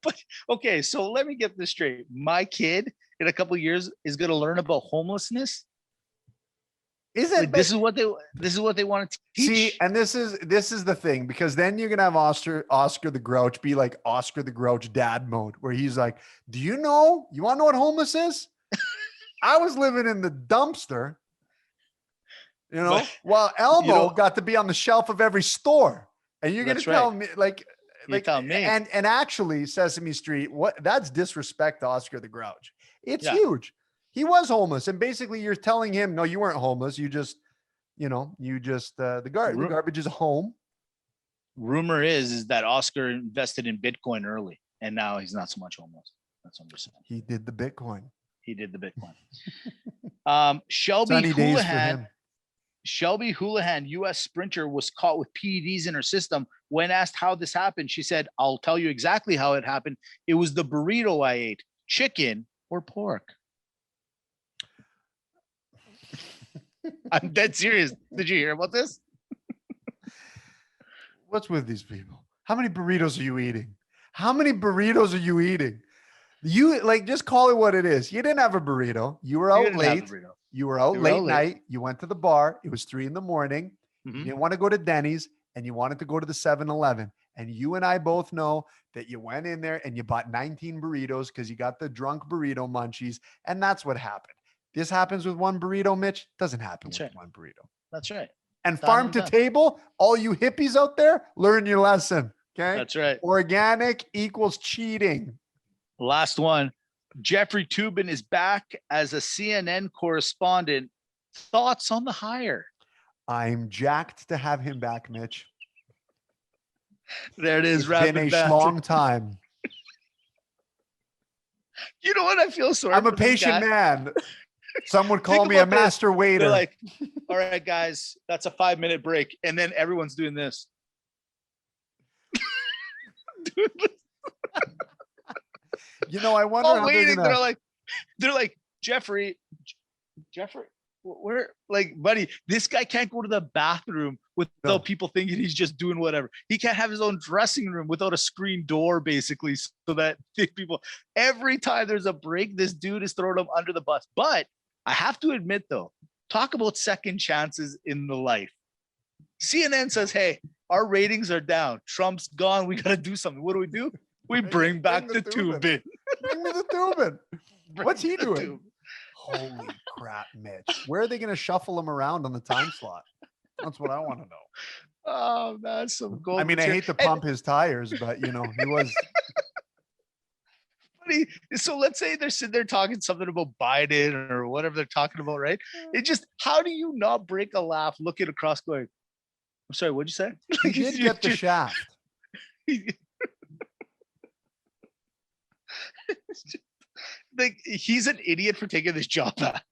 S3: But okay, so let me get this straight. My kid in a couple of years is going to learn about homelessness?
S2: Isn't
S3: Like, this is what they want to teach.
S2: See, and this is the thing, because then you're gonna have Oscar the Grouch be like Oscar the Grouch dad mode, where he's like, "Do you want to know what homeless is? I was living in the dumpster, while Elmo got to be on the shelf of every store." And you're gonna tell me
S3: tell me.
S2: and actually, Sesame Street, that's disrespect to Oscar the Grouch. It's huge. He was homeless, and basically you're telling him, no, you weren't homeless. You just, the garbage is a home.
S3: Rumor is that Oscar invested in Bitcoin early, and now he's not so much homeless. That's what I'm saying.
S2: He did the Bitcoin.
S3: Shelby Houlihan, U.S. sprinter, was caught with PEDs in her system. When asked how this happened, she said, "I'll tell you exactly how it happened. It was the burrito I ate, chicken or pork." I'm dead serious. Did you hear about this?
S2: What's with these people? How many burritos are you eating? You just call it what it is. You didn't have a burrito. You were out late. You were out late night. You went to the bar. It was 3 a.m. You didn't want to go to Denny's, and you wanted to go to the 7-Eleven. And you and I both know that you went in there and you bought 19 burritos because you got the drunk burrito munchies. And that's what happened. This happens with one burrito, Mitch. Doesn't happen with one burrito.
S3: That's right.
S2: And farm to table, all you hippies out there, learn your lesson. Okay.
S3: That's right.
S2: Organic equals cheating.
S3: Last one. Jeffrey Toobin is back as a CNN correspondent. Thoughts on the hire?
S2: I'm jacked to have him back, Mitch.
S3: There it is.
S2: It's been a long time.
S3: You know what? I feel sorry.
S2: I'm a patient man. Some would call me a master waiter.
S3: They're like, all right, guys, that's a 5-minute break. And then everyone's doing this.
S2: I wonder how
S3: waiting. They're like, Jeffrey, we're like, buddy, this guy can't go to the bathroom without people thinking he's just doing whatever. He can't have his own dressing room without a screen door, basically, so that people, every time there's a break, this dude is throwing them under the bus. But I have to admit, though, talk about second chances in the life. CNN says, hey, our ratings are down. Trump's gone. We got to do something. What do? We bring back the Toobin.
S2: Bring me the Toobin. What's he doing? Holy crap, Mitch. Where are they going to shuffle him around on the time slot? That's what I want to know.
S3: Oh, that's some gold.
S2: I mean, I hate to pump his tires, but, he was...
S3: So let's say they're sitting there talking something about Biden or whatever they're talking about, right? It just, how do you not break a laugh looking across going, I'm sorry, what'd you say?
S2: He did get the shaft.
S3: Like, he's an idiot for taking this job back,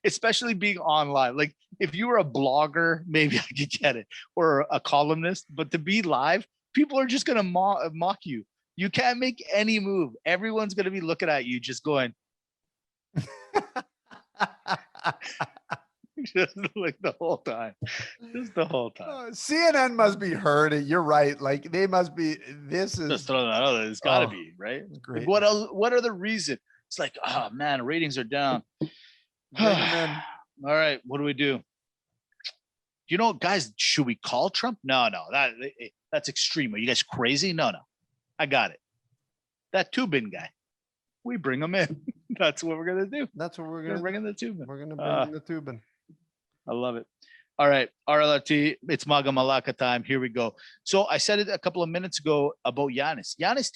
S3: especially being online. Like, if you were a blogger, maybe I could get it, or a columnist, but to be live, people are just going to mock you. You can't make any move. Everyone's going to be looking at you just going. Just like the whole time. Just the whole time.
S2: CNN must be hurting. You're right. Like, they must be. This is.
S3: Just throwing that out there. It's got to be, right?
S2: Great.
S3: Like, what else? What are the reason? It's like, oh, man, ratings are down. All right. What do we do? Guys, should we call Trump? No. That's extreme. Are you guys crazy? No. I got it. That Toobin guy, we bring him in. That's what we're gonna do.
S2: That's what we're gonna
S3: bring in the Toobin.
S2: We're gonna bring in the Toobin.
S3: I love it. All right, RLRT, it's Maga Malaka time. Here we go. So I said it a couple of minutes ago about Giannis. Giannis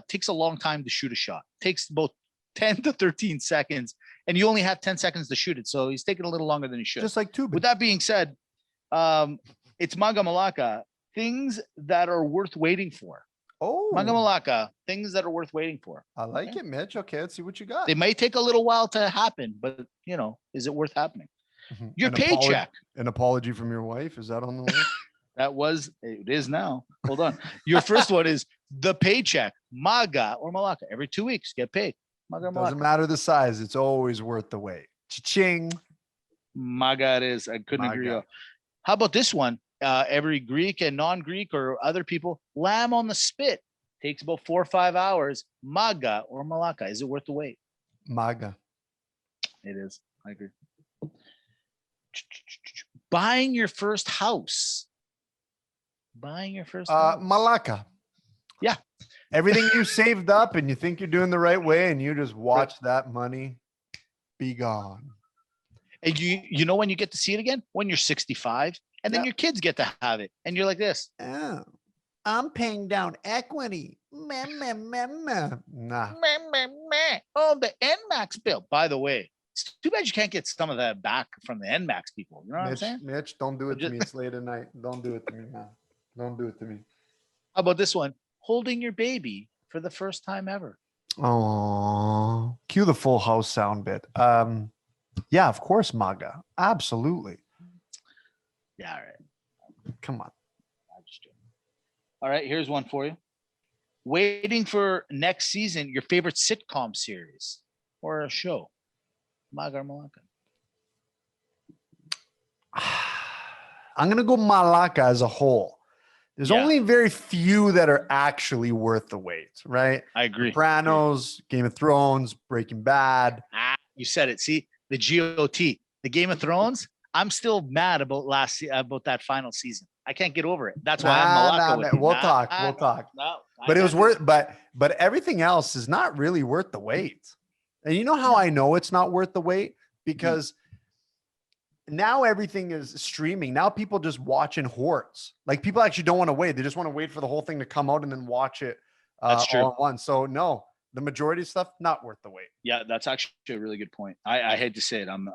S3: takes a long time to shoot a shot. Takes about 10 to 13 seconds, and you only have 10 seconds to shoot it. So he's taking a little longer than he should.
S2: Just like Toobin.
S3: With that being said, it's Maga Malaka. Things that are worth waiting for.
S2: Oh,
S3: Maga Malaka, things that are worth waiting for.
S2: I like it, Mitch. Okay, let's see what you got.
S3: They may take a little while to happen, but is it worth happening? Your paycheck.
S2: An apology from your wife. Is that on the list?
S3: It is now. Hold on. Your first one is the paycheck. Maga or Malaka. Every 2 weeks, get paid. Maga Malaka.
S2: Doesn't matter the size. It's always worth the wait. Cha-ching.
S3: Maga it is. I couldn't agree more. How about this one? Every Greek and non-Greek or other people, lamb on the spit takes about 4 or 5 hours. Maga or Malaka, is it worth the wait?
S2: Maga.
S3: It is. I agree. Buying your first house. Buying your first house.
S2: Malaka.
S3: Yeah.
S2: Everything you saved up and you think you're doing the right way, and you just watch that money be gone.
S3: And you know when you get to see it again? When you're 65, and then your kids get to have it. And you're like this.
S2: Oh, I'm paying down equity. Nah.
S3: Oh, the NMAX bill. By the way, it's too bad you can't get some of that back from the NMAX people. You know what I'm saying?
S2: Mitch, don't do it to me. It's late at night. Don't do it to me, man. Don't do it to me.
S3: How about this one? Holding your baby for the first time ever.
S2: Oh, cue the Full House sound bit. Yeah, of course, Maga. Absolutely.
S3: Yeah, all right.
S2: Come on.
S3: All right, here's one for you. Waiting for next season, your favorite sitcom series or a show. Maga or Malaka?
S2: I'm going to go Malaka as a whole. There's only very few that are actually worth the wait, right?
S3: I agree.
S2: Sopranos, Game of Thrones, Breaking Bad.
S3: You said it. See, the GOT, the Game of Thrones. I'm still mad about that final season. I can't get over it. That's why I'm Malaka with you.
S2: We'll talk.
S3: No,
S2: but it was worth. But everything else is not really worth the wait. And you know how I know it's not worth the wait? Because now everything is streaming. Now people just watch in hordes. Like people actually don't want to wait. They just want to wait for the whole thing to come out and then watch it
S3: That's true.
S2: all at once. So no, the majority of stuff not worth the wait.
S3: Yeah, that's actually a really good point. I hate to say it. I'm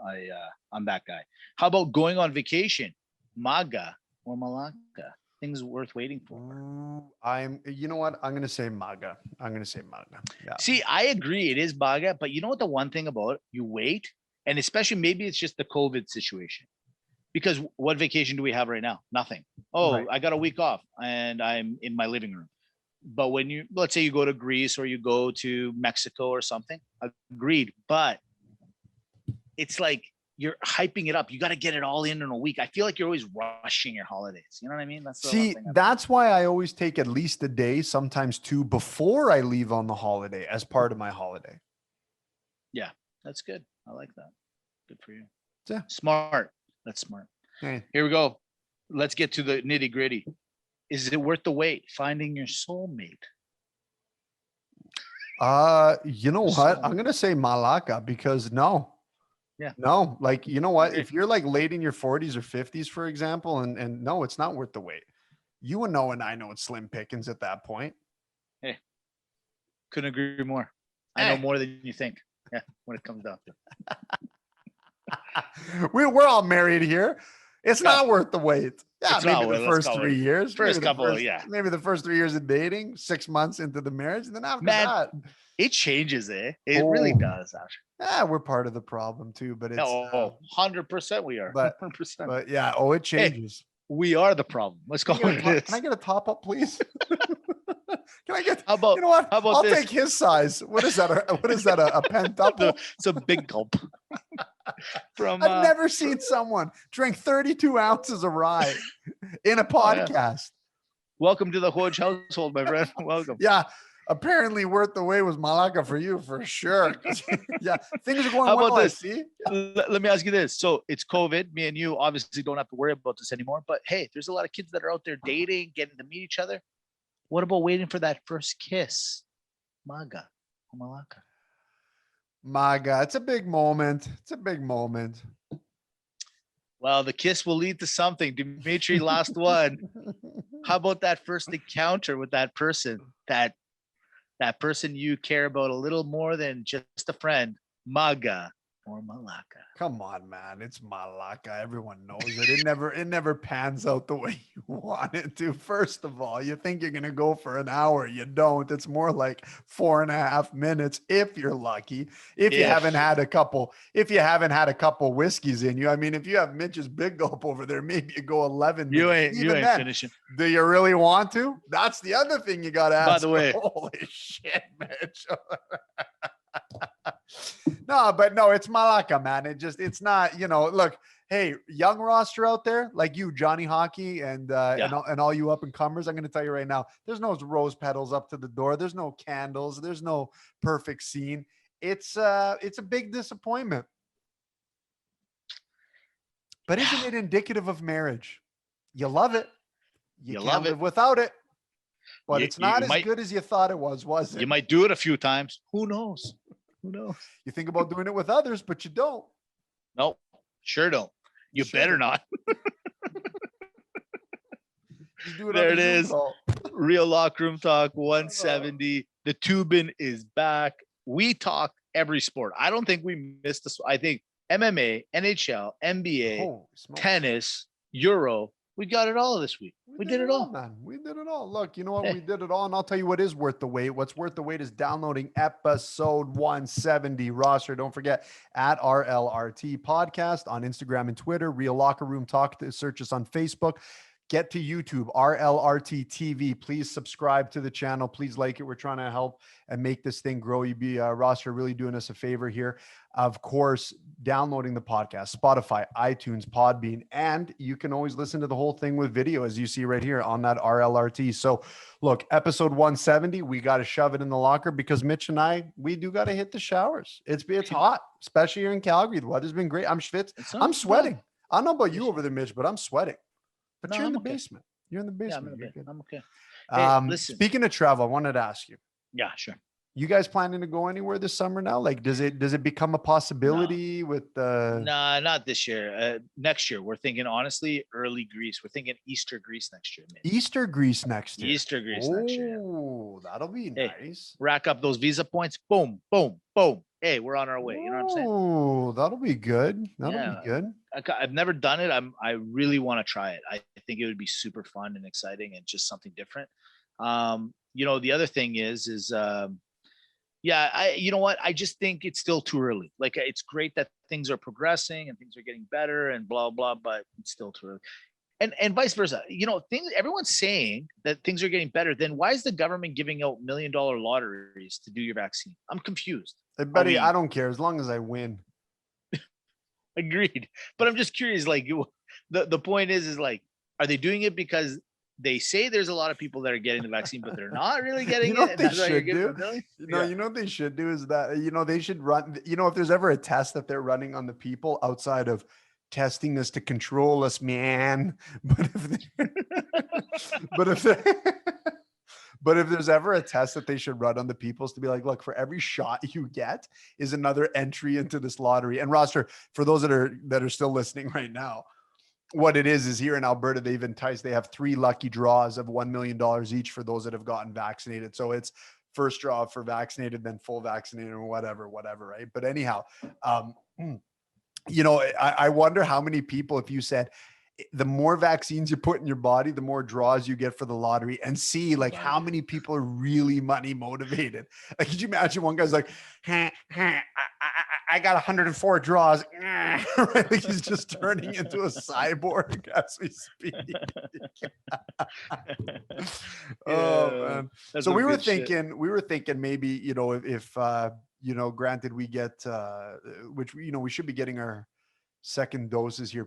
S3: that guy. How about going on vacation? Maga or Malaka? Things worth waiting for.
S2: You know what? I'm going to say Maga. Yeah.
S3: See, I agree. It is Maga, but you know what the one thing about it? You wait, and especially maybe it's just the COVID situation. Because what vacation do we have right now? Nothing. Oh, right. I got a week off and I'm in my living room. But when let's say you go to Greece or you go to Mexico or something, agreed. But it's like you're hyping it up. You got to get it all in a week. I feel like you're always rushing your holidays. You know what I mean?
S2: That's why I always take at least a day, sometimes two, before I leave on the holiday as part of my holiday.
S3: Yeah, that's good. I like that. Good for you.
S2: Yeah.
S3: Smart. That's smart.
S2: Hey.
S3: Here we go. Let's get to the nitty gritty. Is it worth the wait? Finding your soulmate.
S2: You know what? I'm gonna say Malaka because no.
S3: Yeah.
S2: No, like you know what? If you're like late in your 40s or 50s, for example, and no, it's not worth the wait. You and Noah and I know it's slim pickings at that point.
S3: Hey, couldn't agree more. I know more than you think. Yeah, when it comes down to it.
S2: We're all married here. It's not worth the wait. Yeah, maybe the first 3 years. Maybe the first 3 yees of dating, 6 months into the marriage, and then after that.
S3: It changes, eh? It really does, actually.
S2: Yeah, we're part of the problem too, but it's
S3: 100% we are.
S2: But
S3: 100%.
S2: But yeah, it changes.
S3: Hey, we are the problem. Let's go with this.
S2: Can I get a top up, please? Can I get?
S3: How about,
S2: you know what?
S3: How about
S2: I'll
S3: this?
S2: take his size. What is that? A pent up?
S3: It's a big gulp.
S2: I've never seen someone drink 32 ounces of rye in a podcast. Yeah.
S3: Welcome to the Hodge household, my friend. Welcome.
S2: Yeah. Apparently worth the wait was Malaka for you for sure. Yeah. Things are going
S3: How
S2: well.
S3: about this?
S2: See?
S3: Let me ask you this. So it's COVID. Me and you obviously don't have to worry about this anymore. But hey, there's a lot of kids that are out there dating, getting to meet each other. What about waiting for that first kiss? Maga or Malaka?
S2: Maga. It's a big moment.
S3: Well, the kiss will lead to something. Dimitri, last one. How about that first encounter with that person? That person you care about a little more than just a friend? Maga or Malaka?
S2: Come on, man. It's Malaka. Everyone knows it. It never pans out the way you want it to. First of all, you think you're gonna go for an hour. You don't. It's more like 4.5 minutes if you're lucky. If you haven't had a couple whiskeys in you. I mean, if you have Mitch's Big Gulp over there, maybe you go 11 minutes.
S3: You ain't finishing.
S2: Do you really want to? That's the other thing you gotta ask.
S3: By the way,
S2: holy shit, Mitch. No, it's Malaka, man. It's not, look, hey, young roster out there like you, Johnny Hockey and all you up and comers. I'm going to tell you right now, there's no rose petals up to the door. There's no candles. There's no perfect scene. it's a big disappointment. But isn't it indicative of marriage? You love it. You can't
S3: love it.
S2: live without it. But
S3: You-
S2: it's not
S3: you
S2: as
S3: might-
S2: good as you thought it was it?
S3: You might do it a few times. Who knows? Who knows?
S2: You think about doing it with others, but you don't.
S3: Nope. Sure don't. You
S2: Sure
S3: better
S2: don't.
S3: not.
S2: You do it
S3: There
S2: on
S3: it
S2: the Zoom
S3: is.
S2: call.
S3: Real Locker Room Talk 170. The Tubin is back. We talk every sport. I don't think we missed this. I think MMA, NHL, NBA,
S2: Holy smokes.
S3: tennis, Euro. We got it all this week. We did it all.
S2: man. We did it all. Look, you know what? We did it all. And I'll tell you what is worth the wait. What's worth the wait is downloading episode 170 roster. Don't forget at RLRT podcast on Instagram and Twitter, Real Locker Room Talk. Search us on Facebook. Get to YouTube, RLRT TV. Please subscribe to the channel. Please like it. We're trying to help and make this thing grow. You be roster really doing us a favor here. Of course, downloading the podcast, Spotify, iTunes, Podbean, and you can always listen to the whole thing with video, as you see right here on that RLRT. So look, episode 170, we got to shove it in the locker because Mitch and I, we do got to hit the showers. It's hot, especially here in Calgary. The weather's been great. I'm schwitz. I'm sweating. I don't know about you over there, Mitch, but I'm sweating. But you're in the basement. You're in the basement.
S3: I'm okay. Hey, listen.
S2: Speaking of travel, I wanted to ask you.
S3: Yeah, sure.
S2: You guys planning to go anywhere this summer now? Like, does it become a possibility with the?
S3: Nah, not this year. Next year, we're thinking honestly, early Greece. We're thinking Easter Greece next year. Maybe.
S2: Easter Greece next year.
S3: Easter Greece next year.
S2: Oh, that'll be nice.
S3: Rack up those visa points. Boom, boom, boom. Hey, we're on our way. You know what I'm saying?
S2: Oh, that'll be good. That'll be good.
S3: I've never done it. I really want to try it. I think it would be super fun and exciting and just something different. You know, the other thing is you know what? I just think it's still too early. Like, it's great that things are progressing and things are getting better and blah, blah, but it's still too early. And vice versa. You know, everyone's saying that things are getting better. Then why is the government giving out $1 million lotteries to do your vaccine? I'm confused.
S2: Hey, buddy, I don't care as long as I win.
S3: Agreed. But I'm just curious, like, the point is like, are they doing it because they say there's a lot of people that are getting the vaccine, but they're not really getting
S2: You know
S3: it?
S2: what they should do? You know what they should do is that, you know, they should run, you know, if there's ever a test that they're running on the people outside of testing us to control us, man. But if there's ever a test that they should run on the peoples to be like, look, for every shot you get is another entry into this lottery. And roster, for those that are still listening right now, what it is here in Alberta, they have 3 lucky draws of $1 million each for those that have gotten vaccinated. So it's first draw for vaccinated, then full vaccinated or whatever, right? But anyhow, you know, I wonder how many people, if you said, the more vaccines you put in your body, the more draws you get for the lottery, and see like how many people are really money motivated. Like, could you imagine one guy's like, I got 104 draws. Right? Like he's just turning into a cyborg as we speak. Oh man. So we were thinking maybe, you know, if you know, granted we get which, you know, we should be getting our second doses here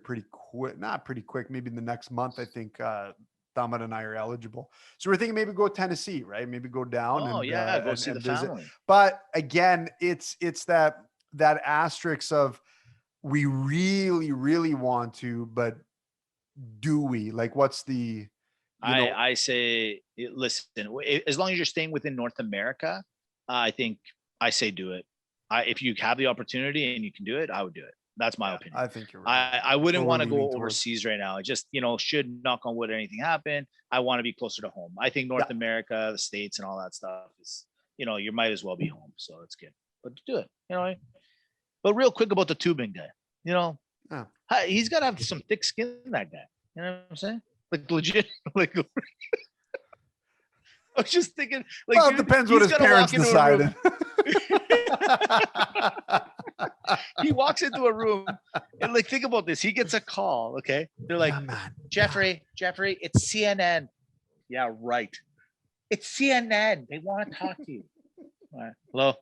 S2: not pretty quick, maybe in the next month. I think Damat and I are eligible. So we're thinking maybe go Tennessee, right? Maybe go down.
S3: Go see the
S2: visit.
S3: family.
S2: But again, it's that asterisk of we really, really want to, but do we? Like, what's the
S3: I say, listen, as long as you're staying within North America, I say do it. If you have the opportunity and you can do it, I would do it. That's my opinion.
S2: I think you're right.
S3: I wouldn't want to go overseas right now. I just, you know, should knock on wood anything happen, I want to be closer to home. I think North America, the States and all that stuff is, you know, you might as well be home. So it's good. But do it, you know. But real quick about the tubing guy, you know, he's got to have some thick skin, that guy. You know what I'm saying? Like legit, like I was just thinking, like,
S2: well, it depends what his parents decided.
S3: He walks into a room and, like, think about this. He gets a call. Okay. They're like, Jeffrey, it's CNN. Yeah, right. It's CNN. They want to talk to you. All right. Hello.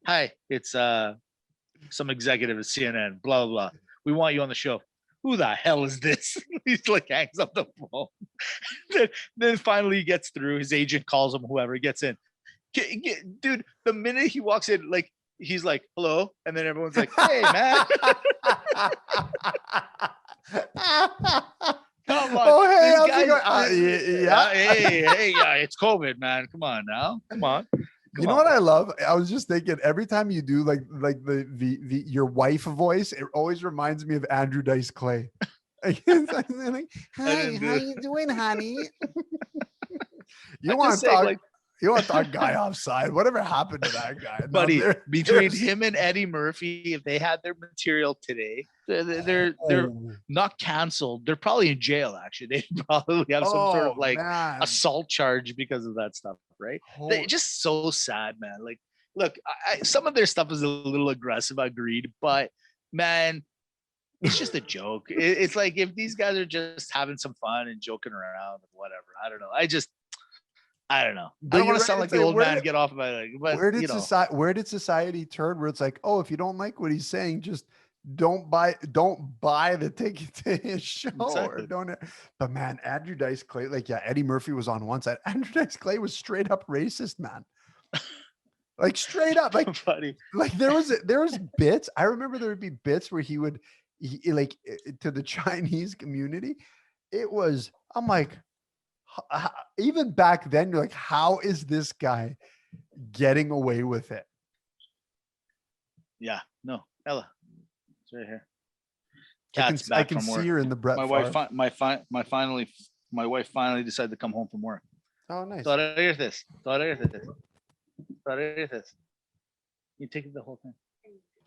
S3: Hi. It's some executive at CNN. Blah, blah, blah. We want you on the show. Who the hell is this? He's like, hangs up the phone. then finally he gets through. His agent calls him, whoever, he gets in. Dude, the minute he walks in, like, he's like, hello. And then everyone's like, hey, man. Come on.
S2: Oh, hey,
S3: This
S2: how's it
S3: guy's-
S2: going? Yeah.
S3: Hey, it's COVID, man. Come on now. Come on.
S2: You know what I love? I was just thinking every time you do like the your wife voice, it always reminds me of Andrew Dice Clay. Like, hi, how you doing, honey? You want to talk? You want to talk guy offside? Whatever happened to that guy,
S3: buddy?
S2: No,
S3: Between him and Eddie Murphy, if they had their material today, they're not canceled. They're probably in jail. Actually, they probably have some sort of like assault charge because of that stuff, right? They're just so sad, man. Like, look, some of their stuff is a little aggressive. I agreed, but man, it's just a joke. It's like if these guys are just having some fun and joking around and whatever. I don't know. I don't know. I don't want to sound like the old man. Get off of it. But
S2: where did society turn? Where it's like, oh, if you don't like what he's saying, just don't buy the ticket to his show. Exactly. Or don't. But man, Andrew Dice Clay, like, yeah, Eddie Murphy was on one side. Andrew Dice Clay was straight up racist, man. Like straight up, like
S3: funny.
S2: Like there was bits. I remember there would be bits where he like to the Chinese community. It was. I'm like. Even back then, you're like, how is this guy getting away with it?
S3: Yeah, no, Ella, it's right here.
S2: I can see her in the Brett.
S3: My wife finally decided to come home from work.
S2: Oh, nice.
S3: You take the whole thing.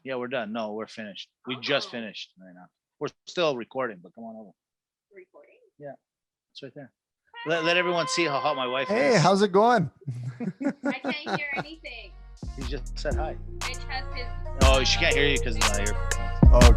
S3: Yeah, we're done. No, we're finished. We just finished right now. We're still recording, but come on over.
S4: Recording?
S3: Yeah, it's right there. Let everyone see how hot my wife is.
S2: Hey, how's it going?
S4: I can't hear anything.
S3: He just said hi.
S4: Mitch has his.
S3: Oh, she can't hear you because of your.
S2: Oh,